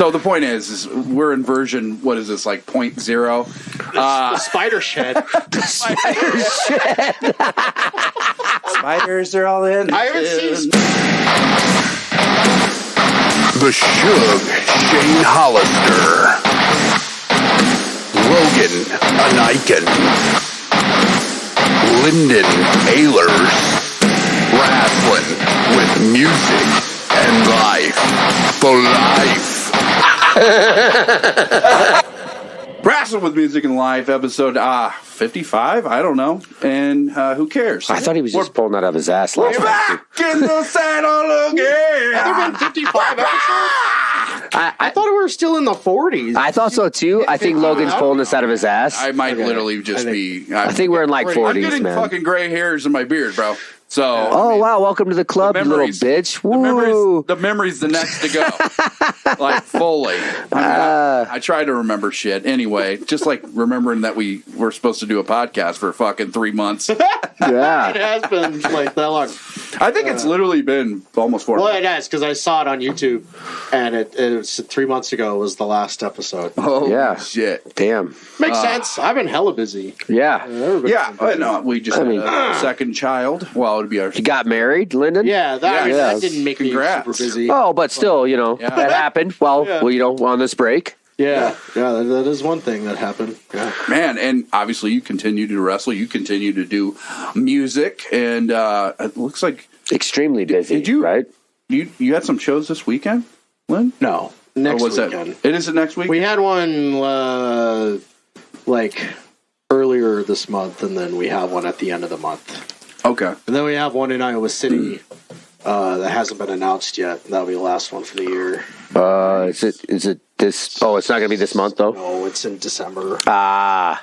So the point is we're in version, what is this, like 0.0? The spider shed. Spiders are all in. I haven't seen The Shug, Shane Hollister. Logan Aniken. Lyndon Ahlers. Wrastlin with music and life. For life. Wrestling with Music and Life, episode 55, I don't know. And who cares? I thought he was just pulling that out of his ass last We're time. back in the saddle again. Have there been 55 episodes? I thought we were still in the 40s. I thought so too. I think Logan's pulling this out of his ass. I might literally just be... I think we're in like 40s, I'm getting man. fucking gray hairs in my beard, bro. So, Oh, wow. Welcome to the club, you little bitch. Woo. The memory's the next to go. Like, fully. I try to remember shit. Anyway, just like remembering that we were supposed to do a podcast for fucking 3 months. Yeah. It has been like that long. I think it's literally been almost 4 Well, months. it has, because I saw it on YouTube, and it was 3 months ago was the last episode. Oh, Yeah. shit. Damn. Makes sense. I've been hella busy. Yeah. Everybody's Yeah, been but busy. no, we just had a second child. Well, it would be our... You got married, Lyndon? Yeah, that Yeah. didn't make Congrats. me super busy. Oh, but still, you know, Yeah. that happened. Well, you know, on this break. Yeah, that is one thing that happened. Yeah. Man, and obviously you continue to wrestle. You continue to do music, and it looks like Extremely busy, Did you- right? you had some shows this weekend, Lynn? No, next Or was weekend. that? It is it next week? We had one like earlier this month, and then we have one at the end of the month. Okay. And then we have one in Iowa City that hasn't been announced yet. That'll be the last one for the year. Is it this? Oh, it's not going to be this month, though? No, it's in December. Ah.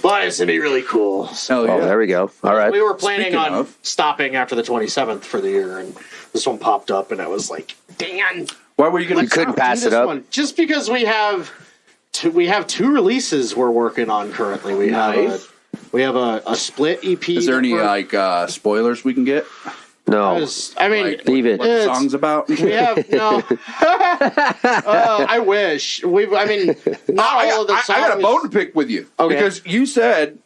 But it's going to be really cool. So Hell Oh, yeah. there we go. All right. we were planning Speaking on of- stopping after the 27th for the year, and this one popped up, and I was like, "Damn, Why were you going You couldn't pass it up? Just because we have two releases we're working on currently. We Nice. have a split EP. Is there that any we're- like spoilers we can get? No. I mean, Like, Leave it. What the It's- song's about? we have no. I wish I mean, not all of the songs. I got a bone to pick with you. Okay. Because you said,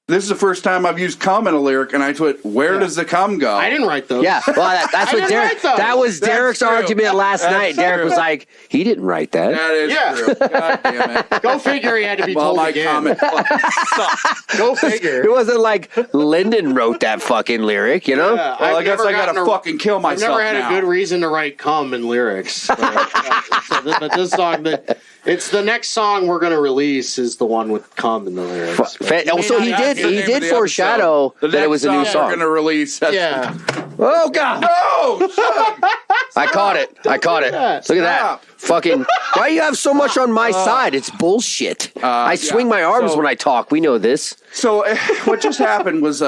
this is the first time I've used cum in a lyric, and I put, where does the cum go? I didn't write those. Yeah, well, that's I what didn't Derek. write those. That was That's Derek's true. argument last That's night. Derek true. was like, he didn't write that. That is Yeah. true. God damn it. Go figure. He had to be Well, told my again. comment fucking sucks. Go It figure. wasn't like Lyndon wrote that fucking lyric, you know? Yeah, Well, I I've guess never I gotta gotten fucking kill I've myself never had now. a good reason to write "cum" in lyrics. But this song, it's the next song we're gonna release is the one with "cum" in the lyrics. So he That's the name of did the foreshadow episode. The that it next was a new We're song. going to release. Yeah. Oh, God. No! Shug! I caught it. Look at that. Stop. Fucking. Why you have so much on my side? It's bullshit. I swing my arms so- when I talk. We know this. So what just happened was You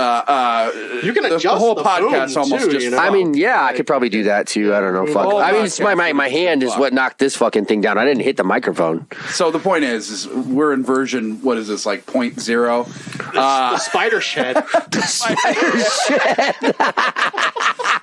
can the adjust whole the podcast boom, almost too, just you know? I mean, yeah, I could probably do that too. I don't know. Fuck. whole I mean, it's podcast my hand is what knocked this fucking thing down. I didn't hit the microphone. So the point is we're in version, what is this, like 0.0? The spider shed.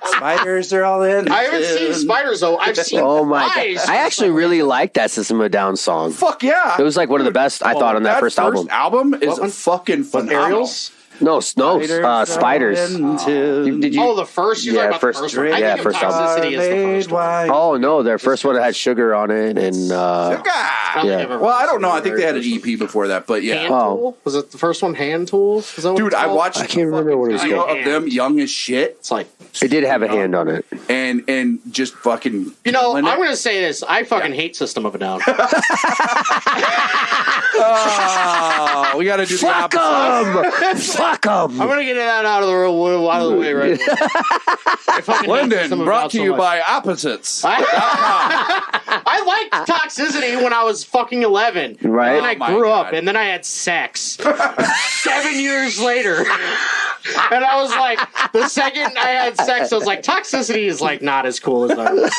Spiders are all in. I haven't seen spiders though. I've seen. Oh my flies. god! I actually really like that System of a Down song. Fuck yeah. It was like one of the best I thought on that first album. album is What one? fucking phenomenal. Aerials? No, spiders. Did you? Oh, the first. You're Yeah, talking about the first- first one. I yeah, think first of album. Toxicity is the first one. Oh no, their first one had sugar on it, and Yeah. Well, I don't know. I think they had an EP before that, but yeah. Hand Oh. Tool? Was it the first one? Hand Tool? Is that what Dude, it's I called? watched I can't remember what it was video called. of them young as shit It's like, it did have a hand on it. and just fucking. you know, killing I'm it. going to say this. I fucking hate System of a Down. Oh, we got to do the Fuck opposite. them! Fuck them! I'm going to get that out of the way right now. I fucking hate System Lyndon, of a brought Down to so you much. by Opposites. I liked Toxicity when I was fucking 11. Right. And then Oh I my grew up, God. and then I had sex. 7 years later. And I was like, the second I had sex, I was like, Toxicity is like not as cool as I was.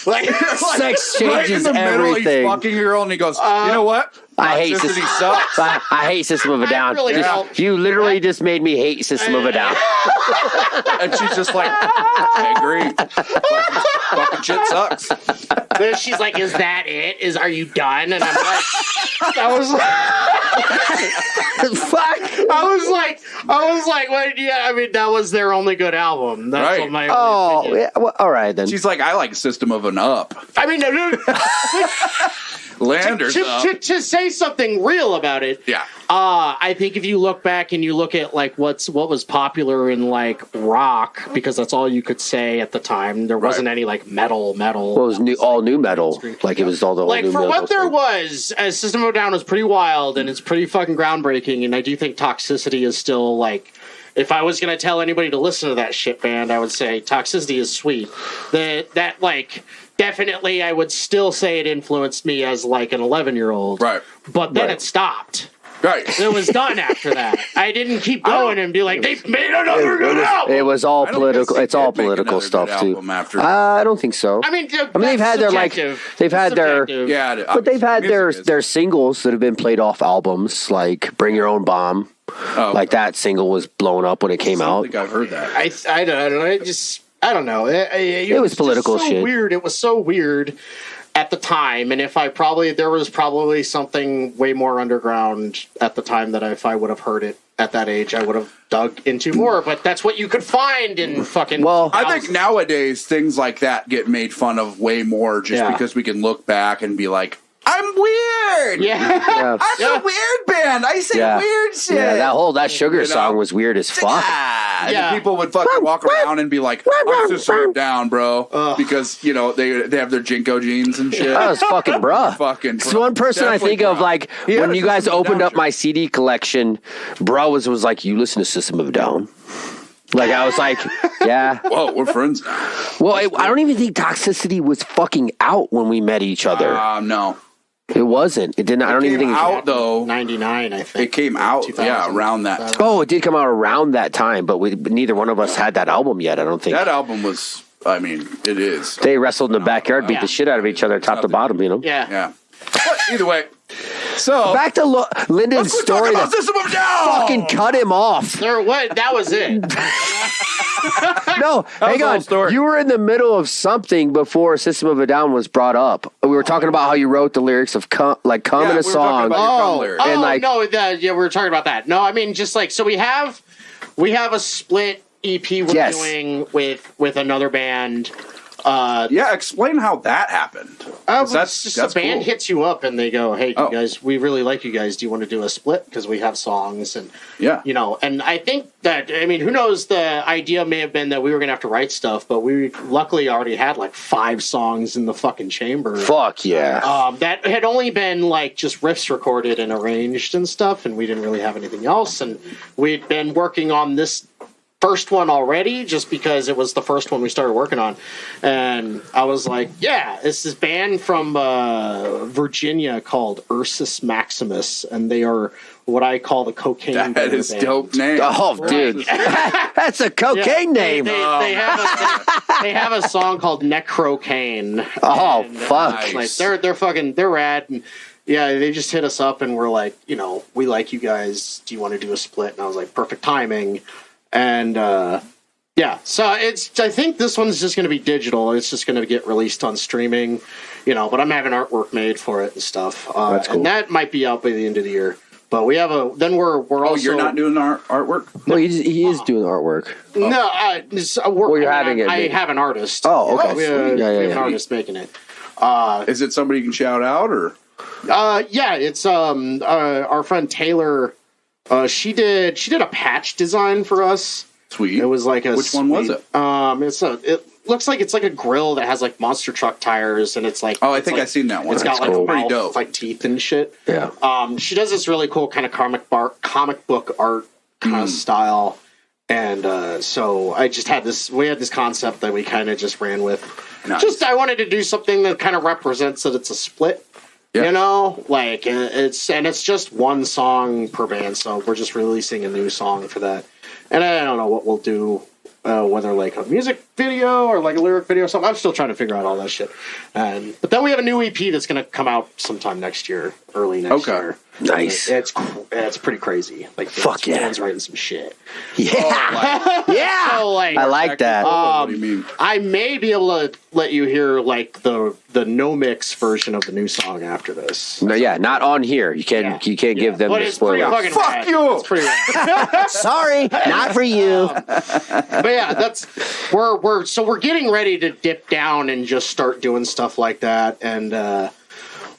Like, Sex Right in changes the middle, everything. he's fucking a girl, and he goes, "You know what? I hate Toxicity System. sucks. I hate System of a Down. really don't. You literally just made me hate System of a Down. And she's just like, I agree. Fucking shit sucks. Then she's like, "Is that it? Are you done?" And I'm like, I was like, "What? Yeah, I mean, that was their only good album. That's Right. what my only opinion. Yeah, well, all right then. She's like, I like System of an Up. I mean, Landers up. to say something real about it. Yeah. I think if you look back and you look at like what was popular in like rock, because that's all you could say at the time. There wasn't any like metal. Well, it was all new metal. Like it was all the Like new for metal what there thing. was, as System of a Down was pretty wild and it's pretty fucking groundbreaking. And I do think Toxicity is still like, if I was going to tell anybody to listen to that shit band, I would say Toxicity is sweet. That like definitely, I would still say it influenced me as like an 11-year-old. Right. But then Right. it stopped. Right. It was done after that. I didn't keep going and be like, they made another good album. It was all I don't political. guess It's all they did make political another stuff good too. album after. I don't think so. I mean, they've had their like they've had their Yeah, but they've had music is- their singles that have been played off albums, like "Bring Your Own Bomb." Oh, Like that single was blown up when it came I don't out. think I've heard that. I don't know. I don't know. It was political just so shit. Weird. It was so weird at the time, and there was probably something way more underground at the time that if I would have heard it at that age, I would have dug into more. But that's what you could find in fucking. Well, I think nowadays things like that get made fun of way more just Yeah. because we can look back and be like, I'm weird. yeah. I'm a weird band. I say weird shit. Yeah, that Sugar You know? song was weird as fuck. And Yeah. people would fucking walk around and be like, I'm just so down, bro. Because, you know, they have their Jinko jeans and shit. That was fucking bruh. Fucking It's the one person I think of, like, Yeah, when you System guys of a opened Down up my CD collection, bruh was like, you listen to System of a Down? Like, I was like, yeah. Whoa, we're friends now. Well, I don't even think Toxicity was fucking out when we met each other. No. It wasn't. It didn't. I don't even think Came out, though. 99, I think. It came out, 2000. around that time. Oh, it did come out around that time, but neither one of us had that album yet, I don't think. That album was, I mean, it is. They wrestled in the backyard, beat Yeah. the shit out of each other, top to bottom, you know? Yeah. Yeah. But either way. So, Back to Lyndon's let's talk story. about System of a Down. Fucking cut him off. That was it. No, hang the whole on. story. You were in the middle of something before System of a Down was brought up. We were talking about how you wrote the lyrics of come Yeah, in a we were talking song. about your cum lyrics. And, like- we were talking about that. No, I mean, just like, so we have a split EP we're Yes. doing with another band. Yeah, explain how that happened. 'Cause That's just a band cool. hits you up and they go, "Hey, Oh. you guys, we really like you guys. Do you want to do a split? Because we have songs and Yeah. you know." And I think that, I mean, who knows? The idea may have been that we were gonna have to write stuff, but we luckily already had like 5 songs in the fucking chamber. Fuck yeah. That had only been like just riffs recorded and arranged and stuff, and we didn't really have anything else. And we'd been working on this first one already just because it was the first one we started working on. And I was like, yeah, it's this band from Virginia called Ursus Maximus, and they are what I call the cocaine That band. is dope name. Oh, dude. That's a cocaine name. They have a song called Necrocaine. Oh, And, fuck. Nice. like they're rad. And yeah, they just hit us up and we're like, you know, we like you guys. Do you want to do a split? And I was like, perfect timing. And yeah, so I think this one's just going to be digital. It's just going to get released on streaming, you know. But I'm having artwork made for it and stuff. That's cool. And that might be out by the end of the year. But we have we're Oh, also you're not doing artwork? Well, he is doing artwork. no. you're having it I made. have an artist. Oh, okay. We Sweet. have Yeah. an artist making it. Is it somebody you can shout out or? Yeah, it's our friend Taylor. She did a patch design for us. Sweet. It was like Which one was it? It looks like it's like a grill that has like monster truck tires, and it's like Oh, I think I've seen that one. It's got That's like cool. a Pretty mouth dope. with, like teeth and shit. Yeah. She does this really cool kind of comic book art kind of style, and so I just had this. We had this concept that we kind of just ran with. Nice. I wanted to do something that kind of represents that it's a split. Yeah. You know, like it's just one song per band, so we're just releasing a new song for that. And I don't know what we'll do, whether like a music video or like a lyric video or something. I'm still trying to figure out all that shit. But then we have a new EP that's going to come out sometime next year, early next year. Nice. It's pretty crazy. Like, fuck yeah, Dan's writing some shit. Yeah, yeah. So, like, I like that. What do you mean? I may be able to let you hear like the no mix version of the new song after this. No, yeah, not on here. You can't give them but the it's pretty spoiler. fucking Fuck rad. you! It's pretty rad. Sorry, not for you. But yeah, we're getting ready to dip down and just start doing stuff like that, and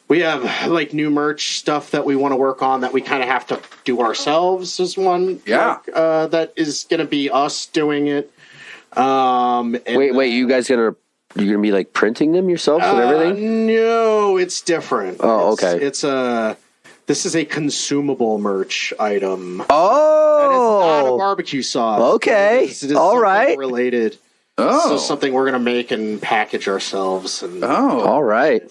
we have like new merch stuff that we want to work on that we kind of have to do ourselves. Is one, that is going to be us doing it. Wait, you guys you're gonna be like printing them yourselves and everything? No, it's different. Oh, okay. This is a consumable merch item. Oh, And it's not a barbecue sauce. Okay. It is All something right. related. Oh. So something we're gonna make and package ourselves. And all right.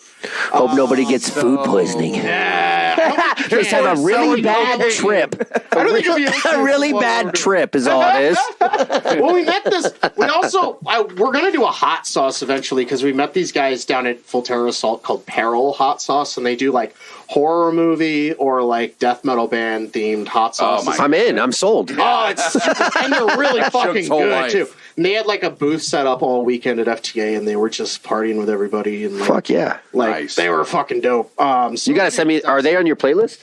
Hope nobody gets food poisoning. Just have a really bad trip. I don't think it'll be A really bad trip is all it is. Well, we met this. We also we're gonna do a hot sauce eventually because we met these guys down at Full Terror Assault called Peril Hot Sauce, and they do like horror movie or like death metal band themed hot sauces. I'm in. I'm sold. Oh, it's and they're really fucking whole good life. too. And they had like a booth set up all weekend at FTA, and they were just partying with everybody. And like, Fuck yeah. like Nice. they were fucking dope. So You gotta send me. Are they on your playlist?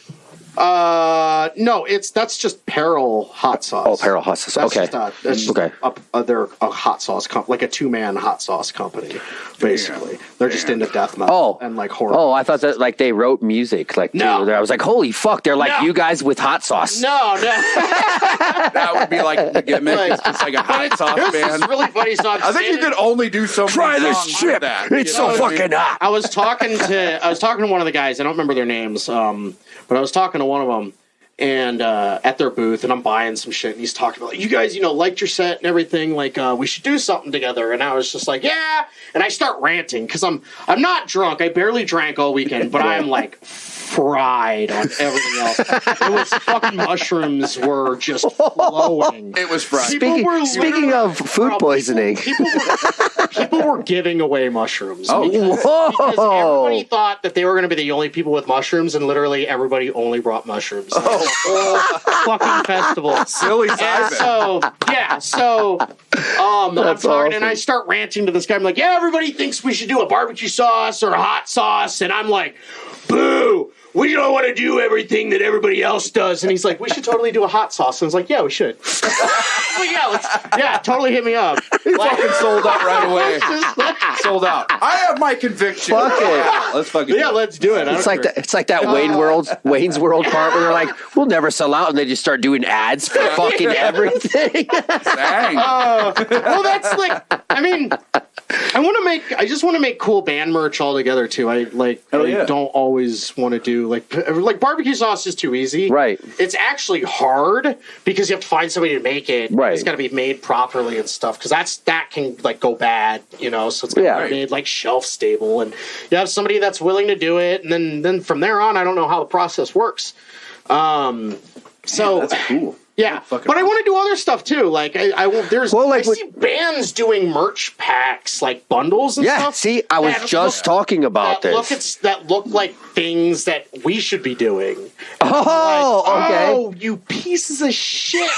no, that's just Peril Hot Sauce. Oh, Peril Hot Sauce. That's Okay. Just, Okay. They're a hot sauce like a 2-man hot sauce company, basically. They're just into death metal Oh. and like horror. Oh, I thought that like they wrote music. Like No. I was like, holy fuck, they're like No. you guys with hot sauce. No. That would be like the gimmick. Like- It's just like a hot sauce Here's this band. really funny song. I think you could only do so many Try this songs chip. with that. It's you so know what I mean? fucking hot. I was talking to one of the guys. I don't remember their names, but I was talking to one of them, and at their booth, and I'm buying some shit, and he's talking about, like, you guys, liked your set and everything, like, we should do something together. And I was just like, yeah. And I start ranting because I'm not drunk. I barely drank all weekend, but I'm like fried on everything else. It was fucking mushrooms were just flowing. It was fried. People were Speaking literally- of food poisoning. People were giving away mushrooms. Oh. Because everybody thought that they were going to be the only people with mushrooms, and literally everybody only brought mushrooms. Whole fucking festival. Silly And side so I'm talking, awesome. and I start ranting to this guy. I'm like, yeah, everybody thinks we should do a barbecue sauce or a hot sauce, and I'm like, boo. We don't want to do everything that everybody else does. And he's like, we should totally do a hot sauce. And I was like, yeah, we should. Well, yeah, totally hit me up. fucking sold out right away. Sold out. I have my conviction. Fuck it. Yeah, let's fucking Yeah, do it. let's do it. It's like that Wayne's World part where they're like, we'll never sell out, and they just start doing ads for fucking everything. Dang. Well, that's like, I just want to make cool band merch all together too. I don't always want to do like barbecue sauce is too easy. Right. It's actually hard because you have to find somebody to make it. Right. It's got to be made properly and stuff because that can like go bad, so it's got to be made like shelf stable, and you have somebody that's willing to do it, and then from there on, I don't know how the process works. So That's cool. yeah, but I want to do other stuff too. Like I see bands doing merch packs, like bundles and Yeah, stuff. see, I was just talking about this. That look like things that we should be doing. Oh, okay. Oh, you pieces of shit!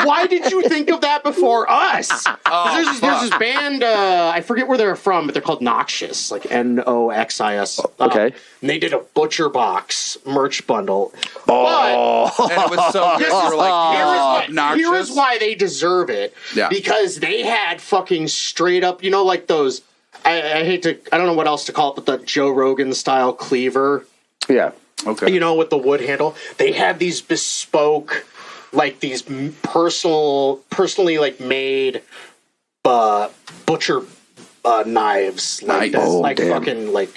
Why did you think of that before us? There's this band. I forget where they're from, but they're called Noxious, like Noxis. Okay. And they did a Butcher Box merch bundle. Oh. And it was so good. You were like, Here is why they deserve it. Yeah. Because they had fucking straight up, like those. I don't know what else to call it, but the Joe Rogan style cleaver. Yeah. Okay. With the wood handle. They had these bespoke, like these personally like made butcher knives. Like Nice. that. Oh, Like damn. fucking like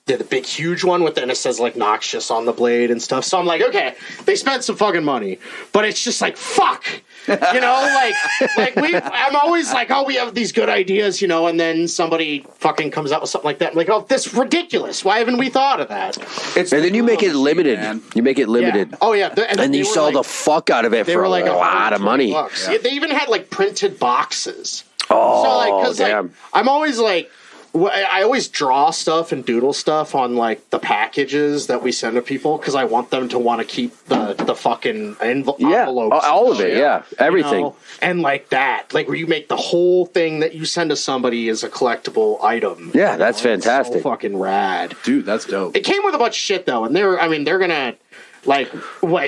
did a big huge one with, and it says like Noxious on the blade and stuff. So I'm like, okay, they spent some fucking money, but it's just like fuck, I'm always like, oh, we have these good ideas, and then somebody fucking comes out with something like that. I'm like, oh, this is ridiculous. Why haven't we thought of that? And then you make it limited. man. You make it limited. Yeah. Oh yeah, And you sell the fuck out of it they for were like a lot of money. $120. Yeah, they even had like printed boxes. Oh, So like, because like, damn. I'm always like, I always draw stuff and doodle stuff on like the packages that we send to people because I want them to want to keep the fucking envelopes. All of it, yeah. Everything. You know? And like that, like where you make the whole thing that you send to somebody as a collectible item. Yeah, that's fantastic. It's so fucking rad. Dude, that's dope. It came with a bunch of shit though, and they're gonna like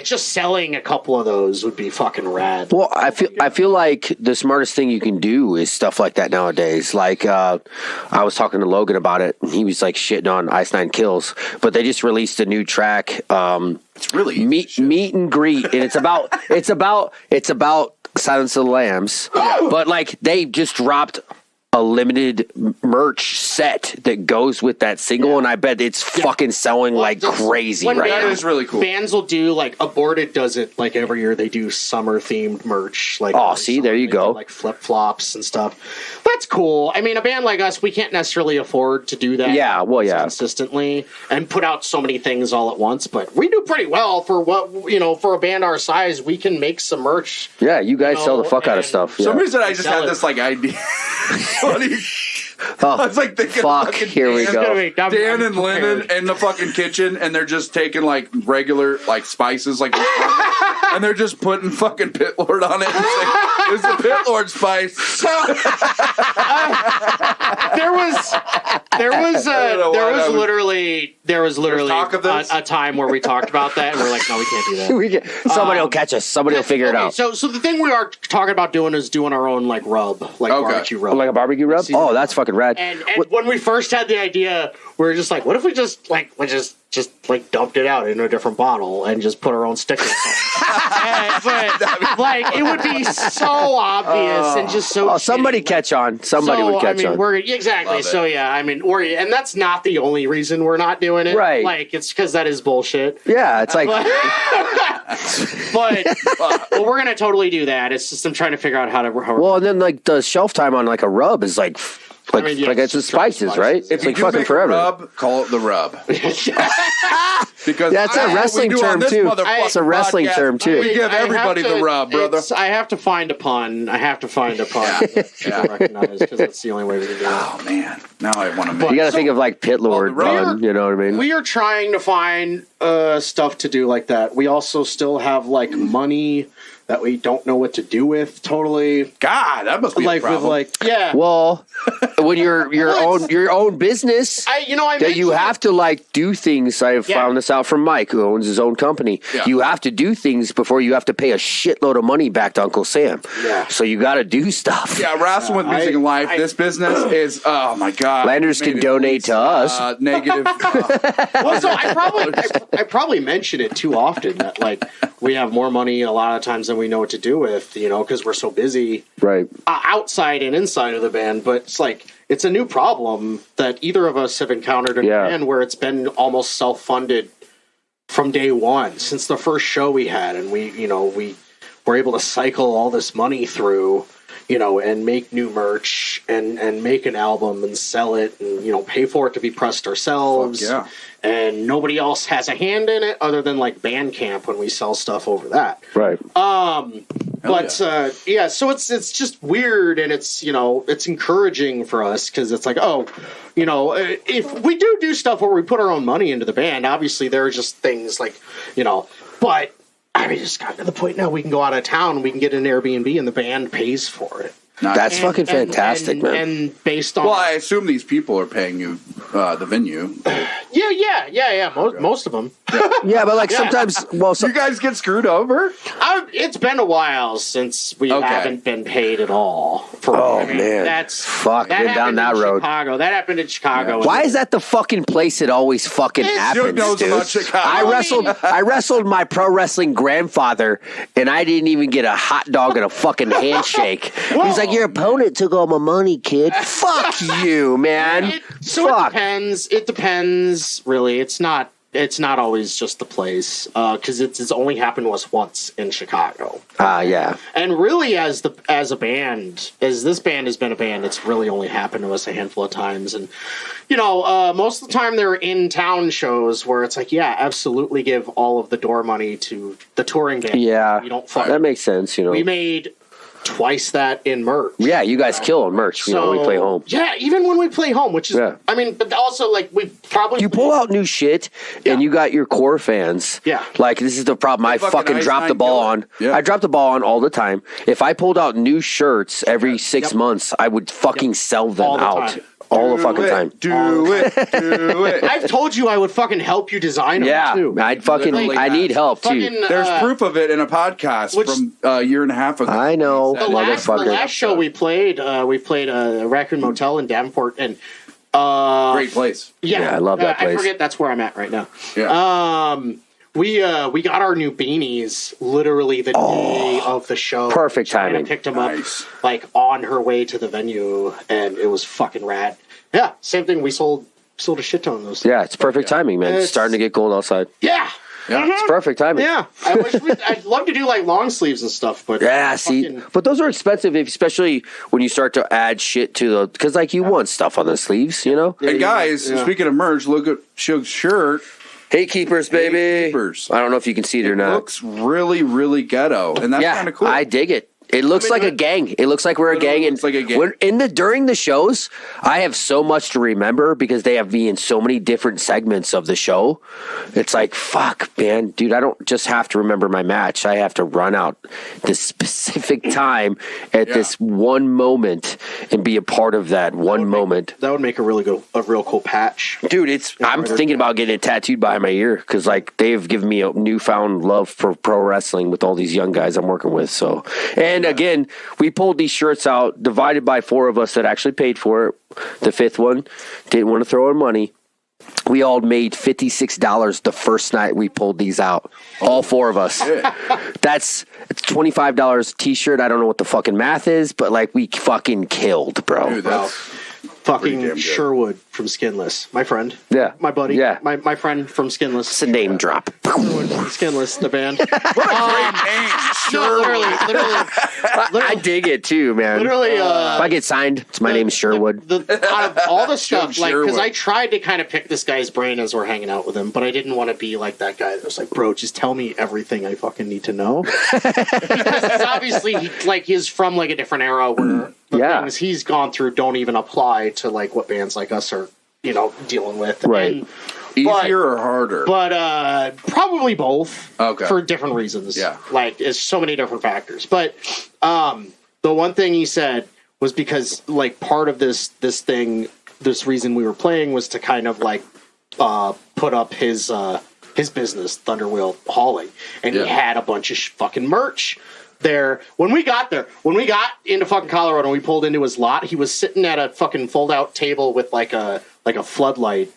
just selling a couple of those would be fucking rad. Well, I feel like the smartest thing you can do is stuff like that nowadays. Like I was talking to Logan about it, and he was like shitting on Ice Nine Kills, but they just released a new track. It's really meet and greet, and it's about Silence of the Lambs, but like they just dropped a limited merch set that goes with that single, and I bet it's fucking selling like crazy right now. That is really cool. Bands will do like Aborted does it like every year. They do summer themed merch. Like see, there you go. Like flip flops and stuff. That's cool. I mean, a band like us, we can't necessarily afford to do that. Yeah, well, yeah, consistently and put out so many things all at once. But we do pretty well for what for a band our size. We can make some merch. Yeah, you guys sell the fuck out of stuff. For some reason, I just had this like idea. I was like thinking fuck, here we go. Dan and Lennon in the fucking kitchen, and they're just taking like regular like spices, like, and they're just putting fucking Pit Lord on it. And saying, it's a Pit Lord spice. There was literally talk of this? a time where we talked about that, and we're like, no, we can't do that. Somebody will catch us. Somebody will figure it out. So the thing we are talking about doing is doing our own like rub, like barbecue rub. Like a barbecue rub? Oh, that's fucking rad. And when we first had the idea, we were just like, what if we just dumped it out in a different bottle and just put our own stickers on it? But like it would be so obvious and just so. Oh, somebody shitty. catch on. Somebody would catch on. We're exactly. So yeah, I mean, and that's not the only reason we're not doing it. Right. Like it's because that is bullshit. Yeah, it's like. but we're gonna totally do that. It's just I'm trying to figure out how to. Well, and then like the shelf time on like a rub is like it's the spices, right? It's like fucking forever. Rub, call it the rub. Because that's a wrestling term too. It's a wrestling term too. We give everybody the rub, brother. I have to find a pun. that people recognize because that's the only way we can do it. Oh man, now I want to make. You got to think of like Pit Lord run. You know what I mean? We are trying to find stuff to do like that. We also still have like money that we don't know what to do with totally. God, that must be a problem. Well, when your own business, that you have to like do things. I have found this out from Mike, who owns his own company. Yeah. You have to do things before you have to pay a shitload of money back to Uncle Sam. Yeah. So you got to do stuff. Yeah, Wrastlin with Music and Life. This business is oh my god. Landers can donate to us. Negative. Well, so I probably mention it too often that like we have more money a lot of times than we know what to do with, because we're so busy, right? Outside and inside of the band, but it's like it's a new problem that either of us have encountered in the band where it's been almost self-funded from day one since the first show we had, and we were able to cycle all this money through, and make new merch and make an album and sell it and pay for it to be pressed ourselves. Fuck yeah. And nobody else has a hand in it other than like Bandcamp when we sell stuff over that. Right. So it's just weird, and it's it's encouraging for us because it's like if we do stuff where we put our own money into the band, obviously there are just things like but I mean, just got to the point now we can go out of town, we can get an Airbnb, and the band pays for it. That's fucking fantastic, man. And based on, I assume these people are paying you the venue. Yeah. Most of them. Yeah, but like sometimes, you guys get screwed over. It's been a while since we haven't been paid at all. Man, that's been down that road. Chicago. That happened in Chicago. Yeah. Why is that the fucking place it always fucking happens? Dude knows about Chicago. I wrestled my pro wrestling grandfather, and I didn't even get a hot dog and a fucking handshake. He's like, your opponent took all my money, kid. Fuck you, man. It depends. Really, it's not always just the place because it's only happened to us once in Chicago. Yeah. And really, as this band has been a band, it's really only happened to us a handful of times. And most of the time they're in town shows where it's like, absolutely give all of the door money to the touring band. Yeah, we don't that makes sense. We made twice that in merch. Yeah, you guys kill on merch. You know, when we play home. Yeah, even when we play home, which is, I mean, but also like we probably you pull out new shit, and you got your core fans. Yeah, like this is the problem. I fucking drop the ball on. I drop the ball on all the time. If I pulled out new shirts every 6 months, I would fucking sell them out. All the fucking time. Do it. I've told you I would fucking help you design them too. I'd fucking, I need help too. There's proof of it in a podcast from a year and a half ago. I know, the last show we played Raccoon Motel in Davenport, and great place. Yeah, I love that place. I forget that's where I'm at right now. Yeah. We got our new beanies literally the day of the show. Perfect timing. I picked them up like on her way to the venue, and it was fucking rad. Yeah, same thing. We sold a shit ton of those. Yeah, it's perfect timing, man. It's starting to get cold outside. Yeah. It's perfect timing. Yeah, I'd love to do like long sleeves and stuff, but but those are expensive, especially when you start to add shit to the because like you want stuff on the sleeves, you know. And guys, speaking of merch, look at Suge's shirt. Hey Keepers, baby. Hey, Keepers. I don't know if you can see it or not. It looks really, really ghetto, and that's kind of cool. I dig it. It looks like a gang. It looks like we're a gang. And like a gang. During the shows, I have so much to remember because they have me in so many different segments of the show. It's like, fuck, man. Dude, I don't just have to remember my match. I have to run out this specific time at this one moment and be a part of that one moment. That would make a real cool patch. Dude, I'm thinking about getting it tattooed behind my ear because like they've given me a newfound love for pro wrestling with all these young guys I'm working with. So, and again, we pulled these shirts out, divided by 4 of us that actually paid for it. The 5th one didn't want to throw in money. We all made $56 the first night we pulled these out. All 4 of us. It's $25 t-shirt. I don't know what the fucking math is, but like we fucking killed, bro. Dude, that's fucking Sherwood from Skinless, my friend. Yeah, my buddy. Yeah, my friend from Skinless. It's a name drop. Sherwood from Skinless, the band. What a great name, Sherwood. Literally, I dig it too, man. Literally, if I get signed, my name's Sherwood. Out of all the stuff, like, because I tried to kind of pick this guy's brain as we're hanging out with him, but I didn't want to be like that guy that was like, bro, just tell me everything I fucking need to know. Because it's obviously he's from like a different era where the things he's gone through don't even apply to like what bands like us are, dealing with. Right. Easier or harder? But probably both. Okay. For different reasons. Yeah. Like, it's so many different factors. But the one thing he said was because, like, part of this reason we were playing was to kind of, like, put up his business, Thunderwheel Hauling. And he had a bunch of fucking merch there. When we got into fucking Colorado and we pulled into his lot, he was sitting at a fucking fold-out table with, like a floodlight.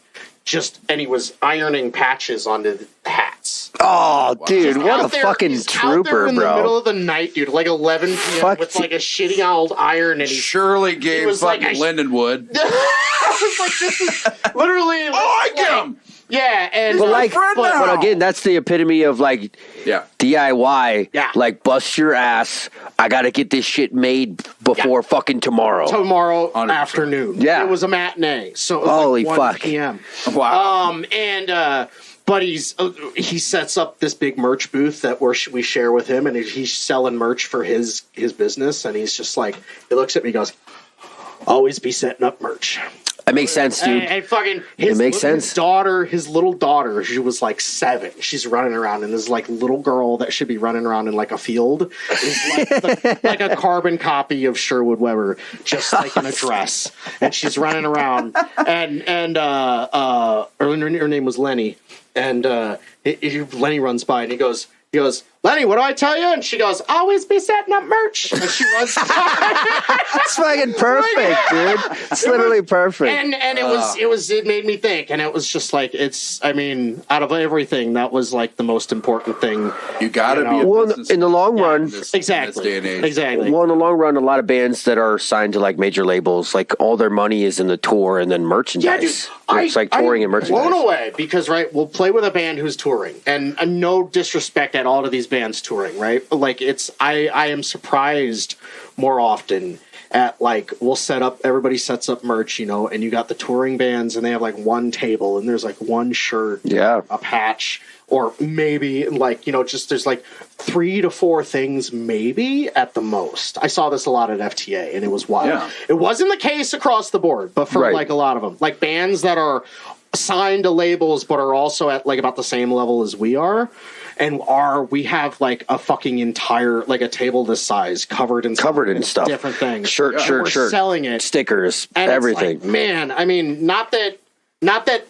And he was ironing patches onto the hats. Oh, dude, what a fucking trooper, out there in bro. the middle of the night, dude, like 11 p.m. with like a shitty old iron. And he surely gave fucking Lindenwood. I was like, this is literally. I get him. Yeah, and but again, that's the epitome of like DIY. Yeah, like bust your ass. I got to get this shit made before fucking tomorrow. Tomorrow afternoon. Yeah, it was a matinee, so it was holy like 1 fuck. p.m. Wow. But he sets up this big merch booth that we share with him, and he's selling merch for his business, and he's just like, he looks at me, and goes, "Always be setting up merch." It makes sense, dude. And fucking it makes sense. His little daughter, she was like 7. She's running around, and this like little girl that should be running around in like a field is like a carbon copy of Sherwood Weber, just like in a dress, and she's running around. And her name was Lenny, and Lenny runs by, and he goes, "Lenny, what do I tell you?" And she goes, "Always be setting up merch." And she runs by. It's fucking perfect, dude. It's literally perfect. And it made me think, and it was just like, out of everything, that was like the most important thing. You gotta be in the long run. Exactly. Day and age. Exactly. Well, in the long run, a lot of bands that are signed to like major labels, like all their money is in the tour and then merchandise. Yeah, it's like touring and merchandise. Blown away because we'll play with a band who's touring, and no disrespect at all to these bands touring, right? Like I am surprised more often at like everybody sets up merch, and you got the touring bands and they have like one table and there's like one shirt, a patch, or maybe like, just there's like 3 to 4 things maybe at the most. I saw this a lot at FTA and it was wild. Yeah. It wasn't the case across the board, but for like a lot of them, like bands that are signed to labels but are also at like about the same level as we are. And we have like a fucking entire, like a table this size covered in stuff, different things. Shirt, selling it, stickers, and everything. It's like, man, I mean, not that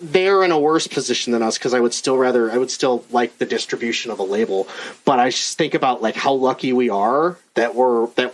they're in a worse position than us, because I would still like the distribution of a label, but I just think about like how lucky we are that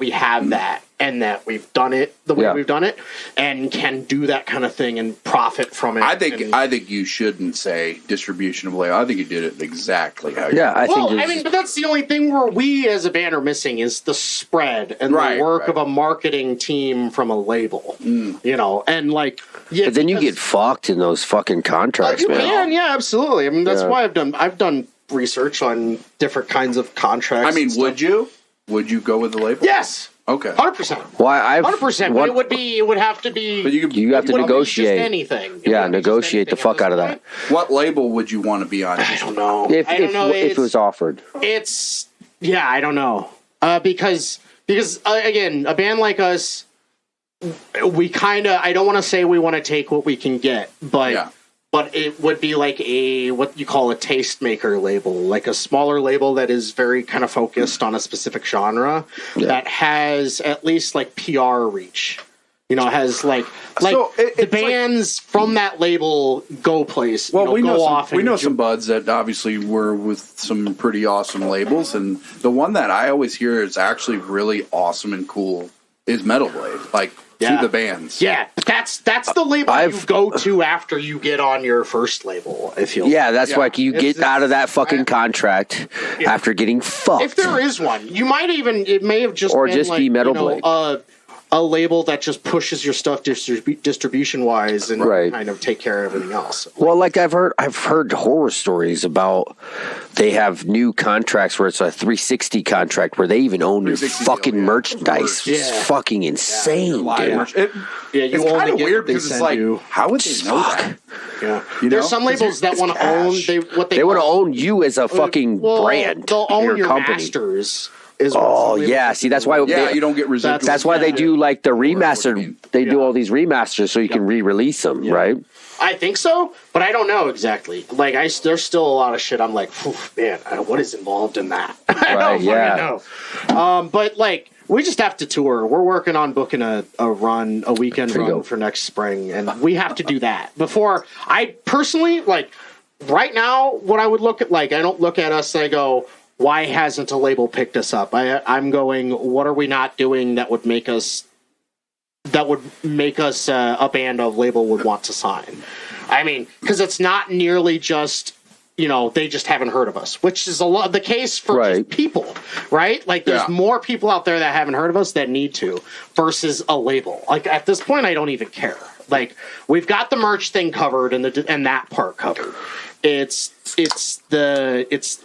we have that, and that we've done it the way we've done it, and can do that kind of thing and profit from it. I think you shouldn't say distribution of label. I think you did it exactly how you did. I mean, but that's the only thing where we as a band are missing is the spread and the work of a marketing team from a label. And like, but then you get fucked in those fucking contracts, man. Yeah, absolutely. I mean, that's why I've done research on different kinds of contracts. I mean, would you go with the label? Yes. Okay. 100%. Why? 100%. But it would have to be. But you have to negotiate. Just anything. Negotiate the fuck out of that. What label would you want to be on? I don't know. If it was offered. I don't know. Because again, a band like us, we kind of, I don't want to say we want to take what we can get, but it would be like what you call a tastemaker label, like a smaller label that is very kind of focused on a specific genre that has at least like PR reach. Has like the bands from that label go place. Well, we know some buds that obviously were with some pretty awesome labels, and the one that I always hear is actually really awesome and cool is Metal Blade. Like, to the bands. Yeah, that's the label you go to after you get on your first label, I feel. Yeah, that's like you get out of that fucking contract after getting fucked. If there is one, it may have just been be Metal Blade. A label that just pushes your stuff distribution wise and kind of take care of everything else. Well, like I've heard horror stories about they have new contracts where it's a 360 contract where they even own your fucking merchandise. It's fucking insane, dude. It's kind of weird because it's like, how would they know that? Yeah, there's some labels that want to own. They want to own you as a fucking brand. They'll own your company. Masters. See, that's why you don't get residuals. That's why they do like the remaster. They do all these remasters so you can re-release them, right? I think so, but I don't know exactly. Like, there's still a lot of shit. I'm like, man, what is involved in that? I don't know. But like, we just have to tour. We're working on booking a weekend run for next spring, and we have to do that before. I personally, like, right now, what I would look at, like, I don't look at us and I go, why hasn't a label picked us up? I'm going, what are we not doing that would make us a band a label would want to sign? I mean, because it's not nearly just, they just haven't heard of us, which is a lot the case for just people, right? Like, there's more people out there that haven't heard of us that need to, versus a label. Like, at this point, I don't even care. Like, we've got the merch thing covered and that part covered. It's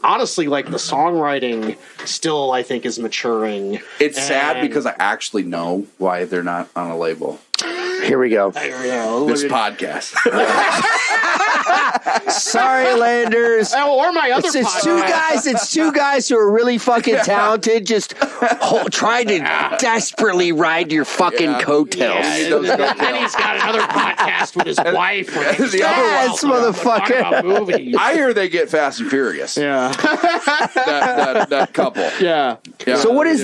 honestly like the songwriting still, I think, is maturing. It's sad because I actually know why they're not on a label. Here we go. This podcast. Sorry, Landers. Or my other podcast. It's two guys who are really fucking talented, just trying to desperately ride your fucking coattails. And then he's got another podcast with his wife. Yes, motherfucker. I hear they get Fast and Furious. Yeah. that couple. Yeah. So what is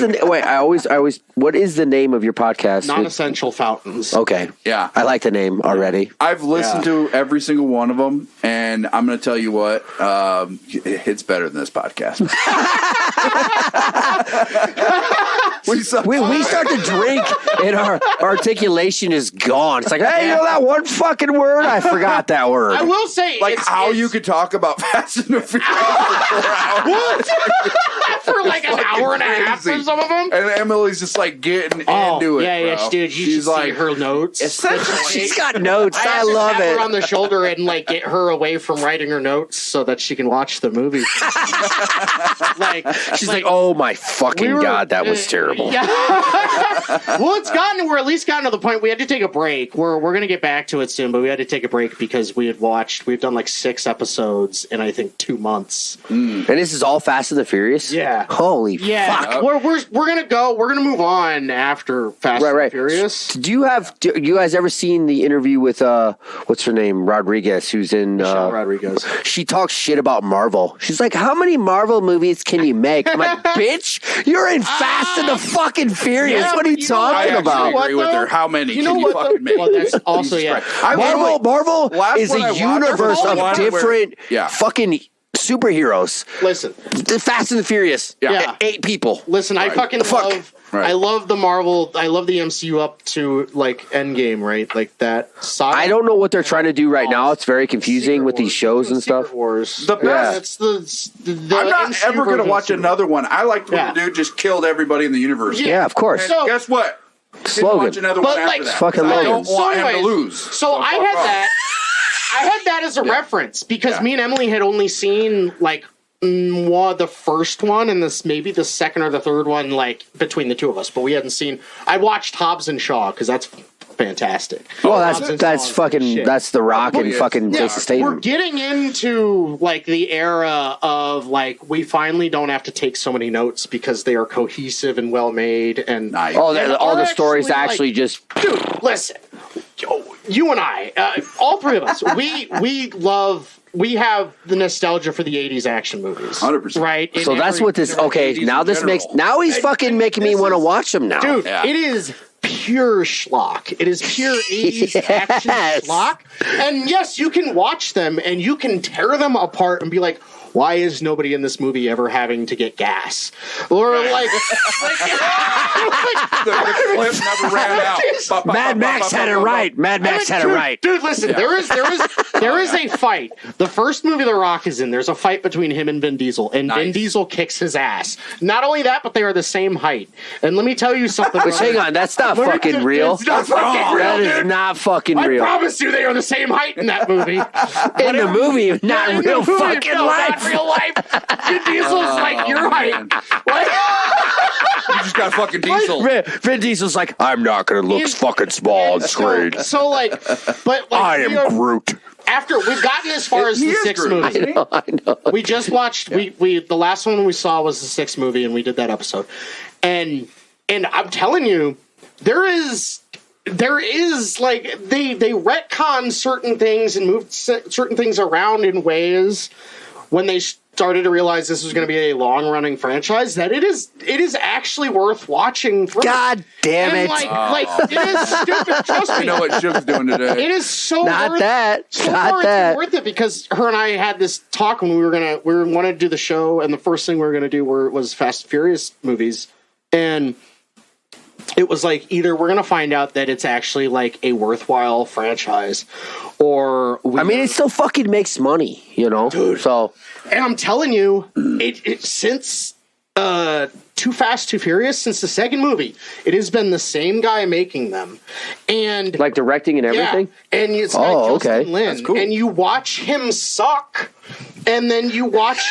what is the name of your podcast? Non-Essential Fountains. Okay. Yeah. I like the name already. I've listened to every single one of them, and I'm going to tell you what, it's better than this podcast. We start to drink, and our articulation is gone. It's like, hey, that one fucking word? I forgot that word. I will say, like you could talk about Fast and the Furious for 4 hours. What? For like an hour and a half for some of them. And Emily's just like getting into it. Yeah, bro. dude. She's like, see her notes. She's got notes. I love it. Her on the shoulder and like get her away from writing her notes so that she can watch the movie. She's like, oh my fucking god, that was terrible. Yeah. Well, we're at least gotten to the point we had to take a break. We're gonna get back to it soon, but we had to take a break because we've done like 6 episodes in I think 2 months. And this is all Fast and the Furious? Yeah. Holy fuck. We're gonna move on after Fast and Furious. Do you guys ever seen the interview with what's her name? Rodriguez, who's in Michelle Rodriguez. She talks shit about Marvel. She's like, how many Marvel movies can you make? I'm like, bitch, you're in Fast and the fucking Furious. Yeah, what are you talking about? I agree with her. How many can you fucking make? Well, that's also, Marvel is a universe of different fucking superheroes. Listen, the Fast and the Furious. Yeah. 8 people. Listen, I fucking love. Right. I love the Marvel. I love the MCU up to like Endgame, right? Like that saga. I don't know what they're trying to do right now. It's very confusing with these shows and stuff. Wars. The best. It's the I'm not MCU ever going to watch another one. I liked when the dude just killed everybody in the universe. Yeah, of course. So, guess what? Slogan. Watch another one after that. Fucking I Logan. don't want him to lose. So I had that. I had that as a reference because me and Emily had only seen like the first one and maybe the second or the third one, like between the two of us, but we hadn't seen. I watched Hobbs and Shaw because that's fantastic. Well, that's fucking that's The Rock and fucking Jason Statham. We're getting into like the era of like we finally don't have to take so many notes because they are cohesive and well made and all the stories actually just. Dude, listen, you and I, all 3 of us, we have the nostalgia for the 80s action movies. 100%. Right? So that's what this, okay, now he's fucking making me want to watch them now. Dude, it is pure schlock. It is pure 80s action schlock. And yes, you can watch them and you can tear them apart and be like, why is nobody in this movie ever having to get gas? Or like the clip never ran out. Mad Max had it right. Mad Max had it right. Dude, listen, there is a fight. The first movie The Rock is in, there's a fight between him and Vin Diesel, and Vin Diesel kicks his ass. Not only that, but they are the same height. And let me tell you something. But hang on, that's not fucking real. It's not fucking real. That is not fucking real. I promise you, they are the same height in that movie. In the movie, not in real fucking life. Real life. Vin Diesel's like your height. You just got fucking Diesel. Vin Diesel's like, I'm not going to look fucking small on screen. So like, I am Groot. After we've gotten as far as the 6th movie, I know. We just watched. We the last one we saw was the 6th movie, and we did that episode. And I'm telling you, there is like they retcon certain things and moved certain things around in ways when they started to realize this was going to be a long-running franchise that it is actually worth watching. God damn it! Like it is stupid. Trust me. I know what Shug's doing today. It is so not worth, that. So not that. worth it because her and I had this talk when we wanted to do the show, and the first thing we were gonna do was Fast and Furious movies, and it was like either we're gonna find out that it's actually like a worthwhile franchise, or it still fucking makes money, you know. Dude. So, and I'm telling you, it since Too Fast, Too Furious, since the second movie, it has been the same guy making them, and like directing and everything. Yeah, and it's Justin Lin, that's cool. And you watch him suck. And then you watch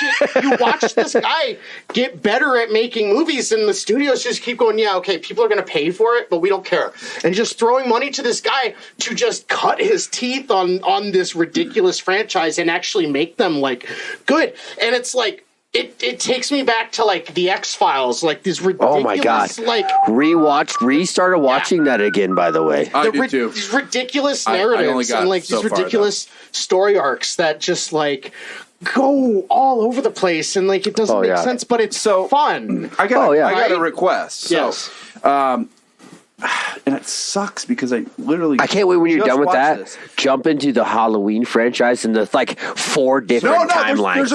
this guy get better at making movies, and the studios just keep going, yeah, okay, people are going to pay for it, but we don't care. And just throwing money to this guy to just cut his teeth on this ridiculous franchise and actually make them, like, good. And it's like, it takes me back to, like, the X-Files, like, this ridiculous, oh my God. Like... Restarted watching that again, by the way. I did too. These ridiculous narratives and, like, these ridiculous story arcs that just, like... go all over the place and like it doesn't make sense, but it's so fun. I got a request. Yes. And it sucks because I can't wait when you're done with that. Jump into the Halloween franchise and the like 4 different timelines.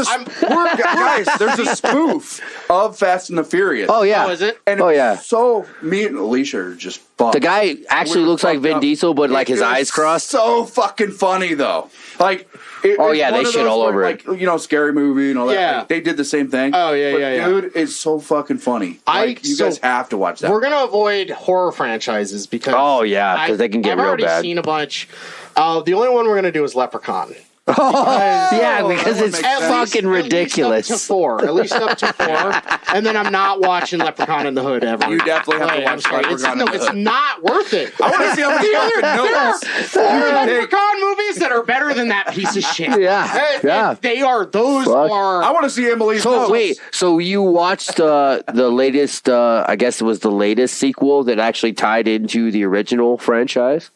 There's a spoof of Fast and the Furious. Oh yeah. Oh, is it? And so me and Alicia are just fuck. The guy actually looks like Vin Diesel, but like his eyes crossed. So fucking funny though. Like, they shit all over it. Like, Scary Movie and all that. Yeah. Like, they did the same thing. Oh yeah. Dude, it's so fucking funny. Like, you guys have to watch that. We're gonna avoid horror franchises because because they can get I've real already bad. seen a bunch. The only one we're gonna do is Leprechaun. Because it's fucking ridiculous. At least up to 4, and then I'm not watching Leprechaun in the Hood ever. You definitely have to watch Leprechaun in the Hood. It's not worth it. I want to see how many There are Leprechaun movies that are better than that piece of shit. Yeah. They are. Those Fuck. are. I want to see Emily's So wait, so you watched the latest? I guess it was the latest sequel that actually tied into the original franchise.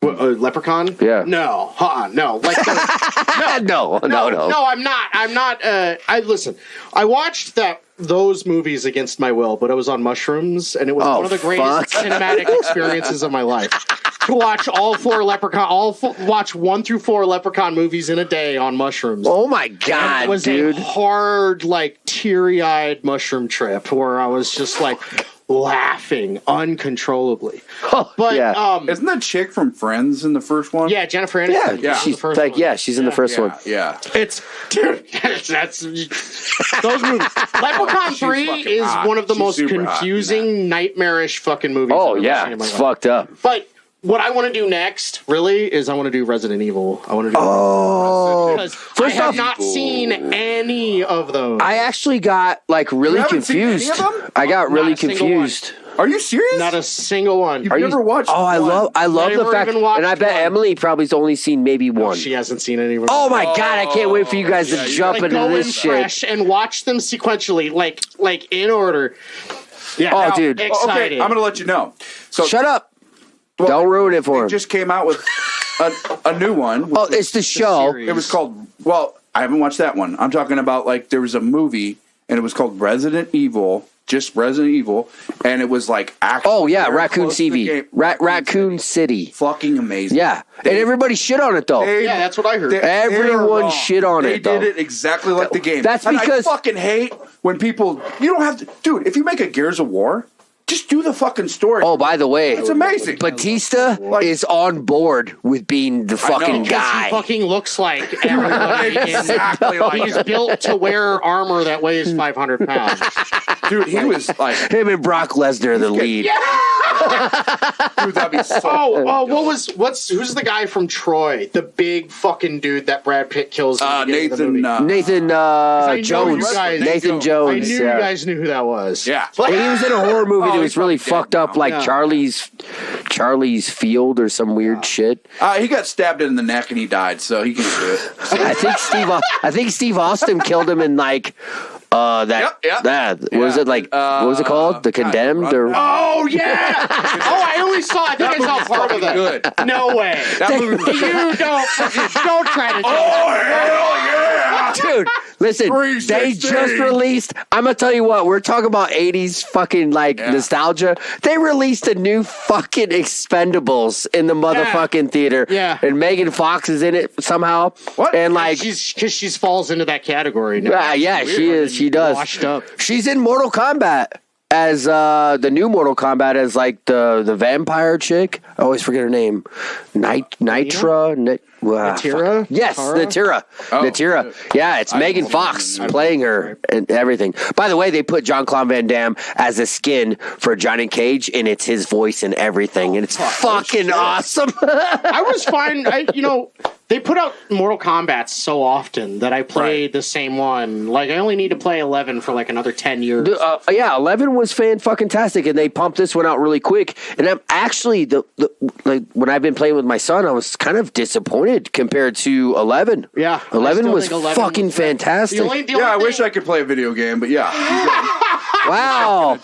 Leprechaun? Yeah. No. No. Like No. No, I'm not. Listen. I watched those movies against my will, but I was on mushrooms, and it was one of the greatest cinematic experiences of my life. To watch all 4 Leprechaun, watch 1 through 4 Leprechaun movies in a day on mushrooms. Oh my god, it was dude! a hard, like teary-eyed mushroom trip where I was just like laughing uncontrollably. But isn't that chick from Friends in the first one? Yeah, Jennifer Aniston. Yeah, she's like, she's in the first one. Yeah, it's dude. That's those movies. Leprechaun 3 is one of the most confusing, nightmarish fucking movies. Oh I've ever yeah, seen in my it's life. fucked up. But what I want to do next, really, is I want to do Resident Evil. I want to do because I have not seen any of those. I actually got like really confused. Seen any of them? I got really confused. Are you serious? Not a single one. You've never watched? Oh, I love the fact, and I bet Emily probably's only seen maybe one. She hasn't seen any of them. Oh my god, I can't wait for you guys to jump into go this in shit. fresh and watch them sequentially, like in order. Yeah. Oh, dude. Excited. Okay, I'm gonna let you know. So shut up. Don't ruin it for him. They just came out with a new one. Oh, it's the show. It was called. Well, I haven't watched that one. I'm talking about like there was a movie and it was called Resident Evil. Just Resident Evil, and it was like actually. Oh yeah, Raccoon City. Raccoon City. Fucking amazing. Yeah, and everybody shit on it though. Yeah, that's what I heard. Everyone shit on it though. They did it exactly like the game. That's because I fucking hate when people. You don't have to, dude. If you make a Gears of War, just do the fucking story. Oh, by the way, it's amazing. Batista is on board with being the fucking guy. He fucking looks like everybody. Exactly like he's built to wear armor that weighs 500 pounds. Dude, he was like him and Brock Lesnar, the lead. Yeah. Dude, that'd be so. Who's the guy from Troy? The big fucking dude that Brad Pitt kills. Nathan Jones. Nathan Jones. I knew you guys knew who that was. Yeah. He was in a horror movie that was really fucked up, like Charlie's Field or some weird shit. He got stabbed in the neck and he died, so he can do it. I think Steve Austin killed him in like that was it like what was it called? The Condemned or oh yeah! I only saw. I think I saw part of it. Good. No way. You don't try to. Hell yeah, dude! Listen, they just released. I'm gonna tell you what. We're talking about '80s fucking nostalgia. They released a new fucking Expendables in the motherfucking theater. Yeah, and Megan Fox is in it somehow. What? And like she falls into that category now. Yeah, she is. She does. Washed up. She's in Mortal Kombat as the new Mortal Kombat as like the vampire chick. I always forget her name. Natira. Yes, Natira. Natira. Yeah, it's Megan Fox playing her and everything. By the way, they put Jean-Claude Van Damme as a skin for Johnny Cage, and it's his voice and everything, and it's fucking awesome. I was fine. They put out Mortal Kombat so often that I played the same one. Like, I only need to play 11 for like another 10 years. 11 was fan-fucking-tastic, and they pumped this one out really quick. And I'm actually, when I've been playing with my son, I was kind of disappointed compared to 11. Yeah. 11 was fucking fantastic. I wish I could play a video game, but yeah. Wow.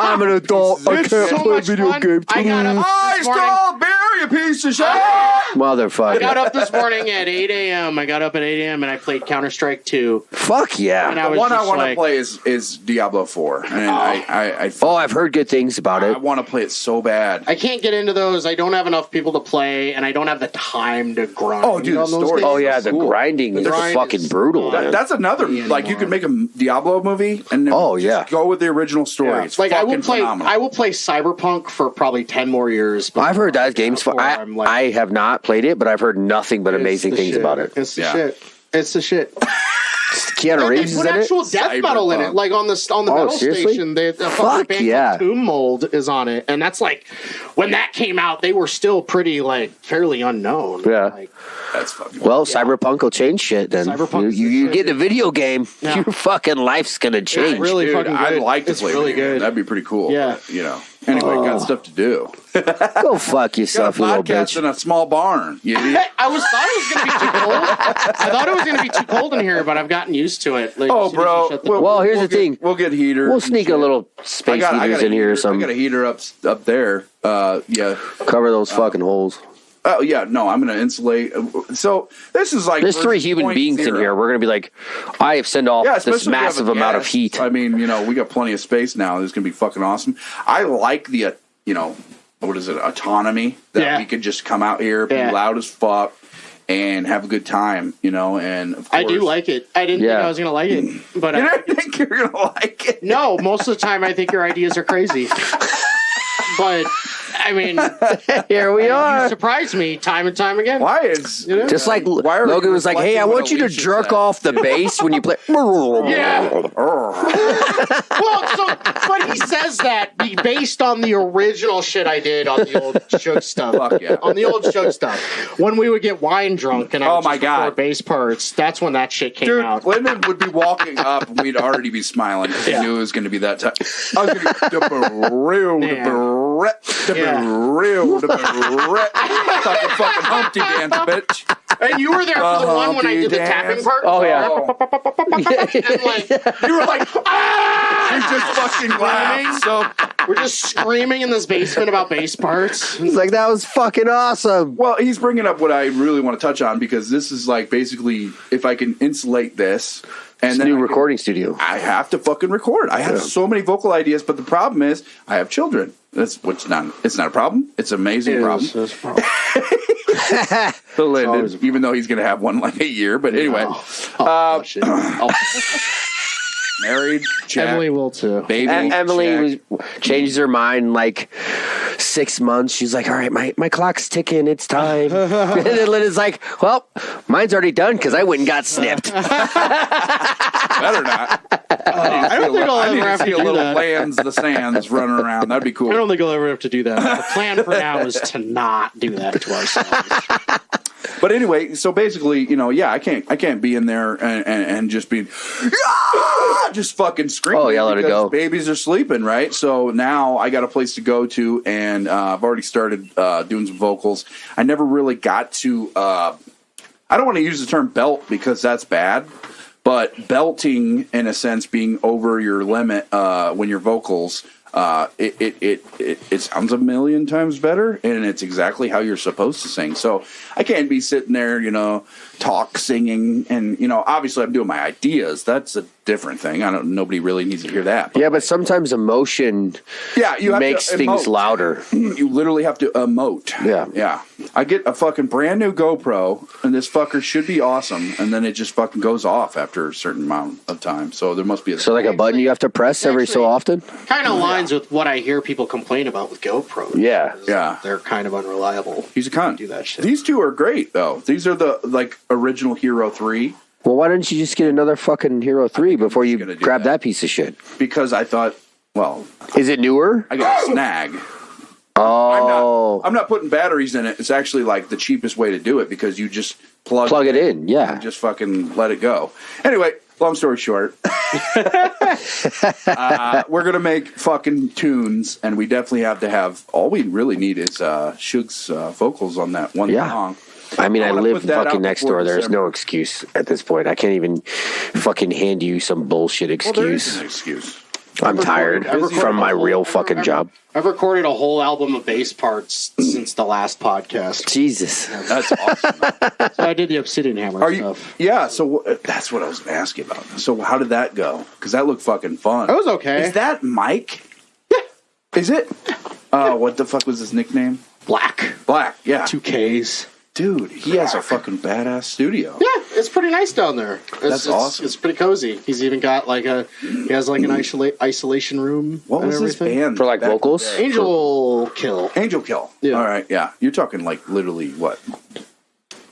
I'm an adult. I can't play a video game. I stole beer, you piece of shit! Motherfucker. I got up this morning at 8 a.m. and I played Counter-Strike 2. Fuck yeah. And The one I want to play is Diablo 4. And I've heard good things about it. I want to play it so bad. I can't get into those. I don't have enough people to play, and I don't have the time to grind. Oh, dude, the on those story. games. Oh, yeah, the grinding is fucking brutal. That's another, like, you could make a Diablo movie and then just go with the original story. Yeah. It's like I will phenomenal. play Cyberpunk for probably 10 more years. I've heard that game's fun. I have not played it, but I've heard nothing but amazing things about it. It's the shit. It's the shit. Keanu Reeves is in it? They put actual death metal in it, like on the metal station. The fucking band called Tomb Mold is on it, and that's like when that came out, they were still pretty like fairly unknown. Yeah, like, that's fucking. Well, Cyberpunk will change shit. Then you get the video game, your fucking life's gonna change. It's really fucking good. I'd like to play really good. That'd be pretty cool. Yeah, but, you know. Anyway, got stuff to do. Go fuck yourself, you little bitch. In a small barn. You idiot. I thought it was going to be too cold. I thought it was going to be too cold in here, but I've gotten used to it. Like, oh, bro. Well, here's the thing. We'll get heaters. We'll sneak a little space heaters in here or something. I got a heater up there. Yeah. Cover those fucking holes. Oh, yeah. No, I'm going to insulate. So this is like... There's 3 human beings in here. We're going to be like, I send off this massive amount of heat. I mean, you know, we got plenty of space now. This is going to be fucking awesome. I like the, you know... What is it? Autonomy that we could just come out here, be loud as fuck, and have a good time, you know. And of course, I do like it. I didn't think I was gonna like it, but you didn't think you're gonna like it. No, most of the time I think your ideas are crazy. But I mean, here we are. You surprise me time and time again. Why is just like Logan was like, "Hey, I want you to jerk off the bass when you play." Yeah. Well, but he says that based on the original shit I did on the old show stuff. Fuck yeah. On the old show stuff, when we would get wine drunk and I would just record bass parts, that's when that shit came out. Lyndon would be walking up and we'd already be smiling because he knew it was going to be that time. I was going to be real fucking fucking Humpty Dance, bitch. And you were there for the one when I did the tapping part. Oh yeah. And like you were like, ah! You just fucking laughed. So we're just screaming in this basement about bass parts. It's like, that was fucking awesome. Well, he's bringing up what I really want to touch on because this is like basically if I can insulate this. And then new recording studio. I have to fucking record. I have so many vocal ideas, but the problem is I have children. It's not a problem. It's an amazing problem. It's a problem. Lyndon, even though he's going to have one like a year, but anyway. Married, check. Emily will too. Baby, Emily changes her mind like 6 months. She's like, all right, my clock's ticking. It's time. And then Lyndon's like, well, mine's already done because I went and got snipped. Better not. I don't think I'll ever have to do little that. Lands the Sands running around. That'd be cool. I don't think I'll ever have to do that. The plan for now is to not do that to ourselves. But anyway, so basically, you know, I can't be in there and just be just fucking screaming. Oh yeah, let it go. Babies are sleeping, right? So now I got a place to go to, and I've already started doing some vocals. I never really got to. I don't want to use the term belt because that's bad. But belting, in a sense, being over your limit when your vocals, it sounds a million times better, and it's exactly how you're supposed to sing. So I can't be sitting there, you know, singing, and you know, obviously I'm doing my ideas. That's a different thing. Nobody really needs to hear that. Yeah, but sometimes emotion, makes things louder. You literally have to emote. Yeah. I get a fucking brand new GoPro, and this fucker should be awesome, and then it just fucking goes off after a certain amount of time. So there must be like a button you have to press every so often. Kind of aligns with what I hear people complain about with GoPros. Yeah, they're kind of unreliable. He's a cunt. Do that shit. These two are great though. These are the original Hero 3. Well, why didn't you just get another fucking Hero 3 before you grab that piece of shit? Because I thought, well, is it newer? I got a snag. Oh, I'm not putting batteries in it. It's actually like the cheapest way to do it because you just plug it in. Yeah, and just fucking let it go. Anyway, long story short, we're gonna make fucking tunes, and we definitely have to have. All we really need is Suge's vocals on that one song. I mean, I live fucking next door. There's no excuse at this point. I can't even fucking hand you some bullshit excuse. Well, there is an excuse. I'm tired from my real fucking job. I've recorded a whole album of bass parts since the last podcast. Jesus. That's awesome. So I did the Obsidian Hammer stuff. Yeah, so that's what I was going to ask you about. So how did that go? Because that looked fucking fun. It was okay. Is that Mike? Yeah. Is it? What the fuck was his nickname? Black, yeah. 2 Ks. Dude, he has a fucking badass studio. Yeah, it's pretty nice down there. That's awesome. It's pretty cozy. He's even got he has like an isolation room. What was his band? For like vocals? Angel Kill. Angel Kill. Yeah. All right, yeah. You're talking like literally what?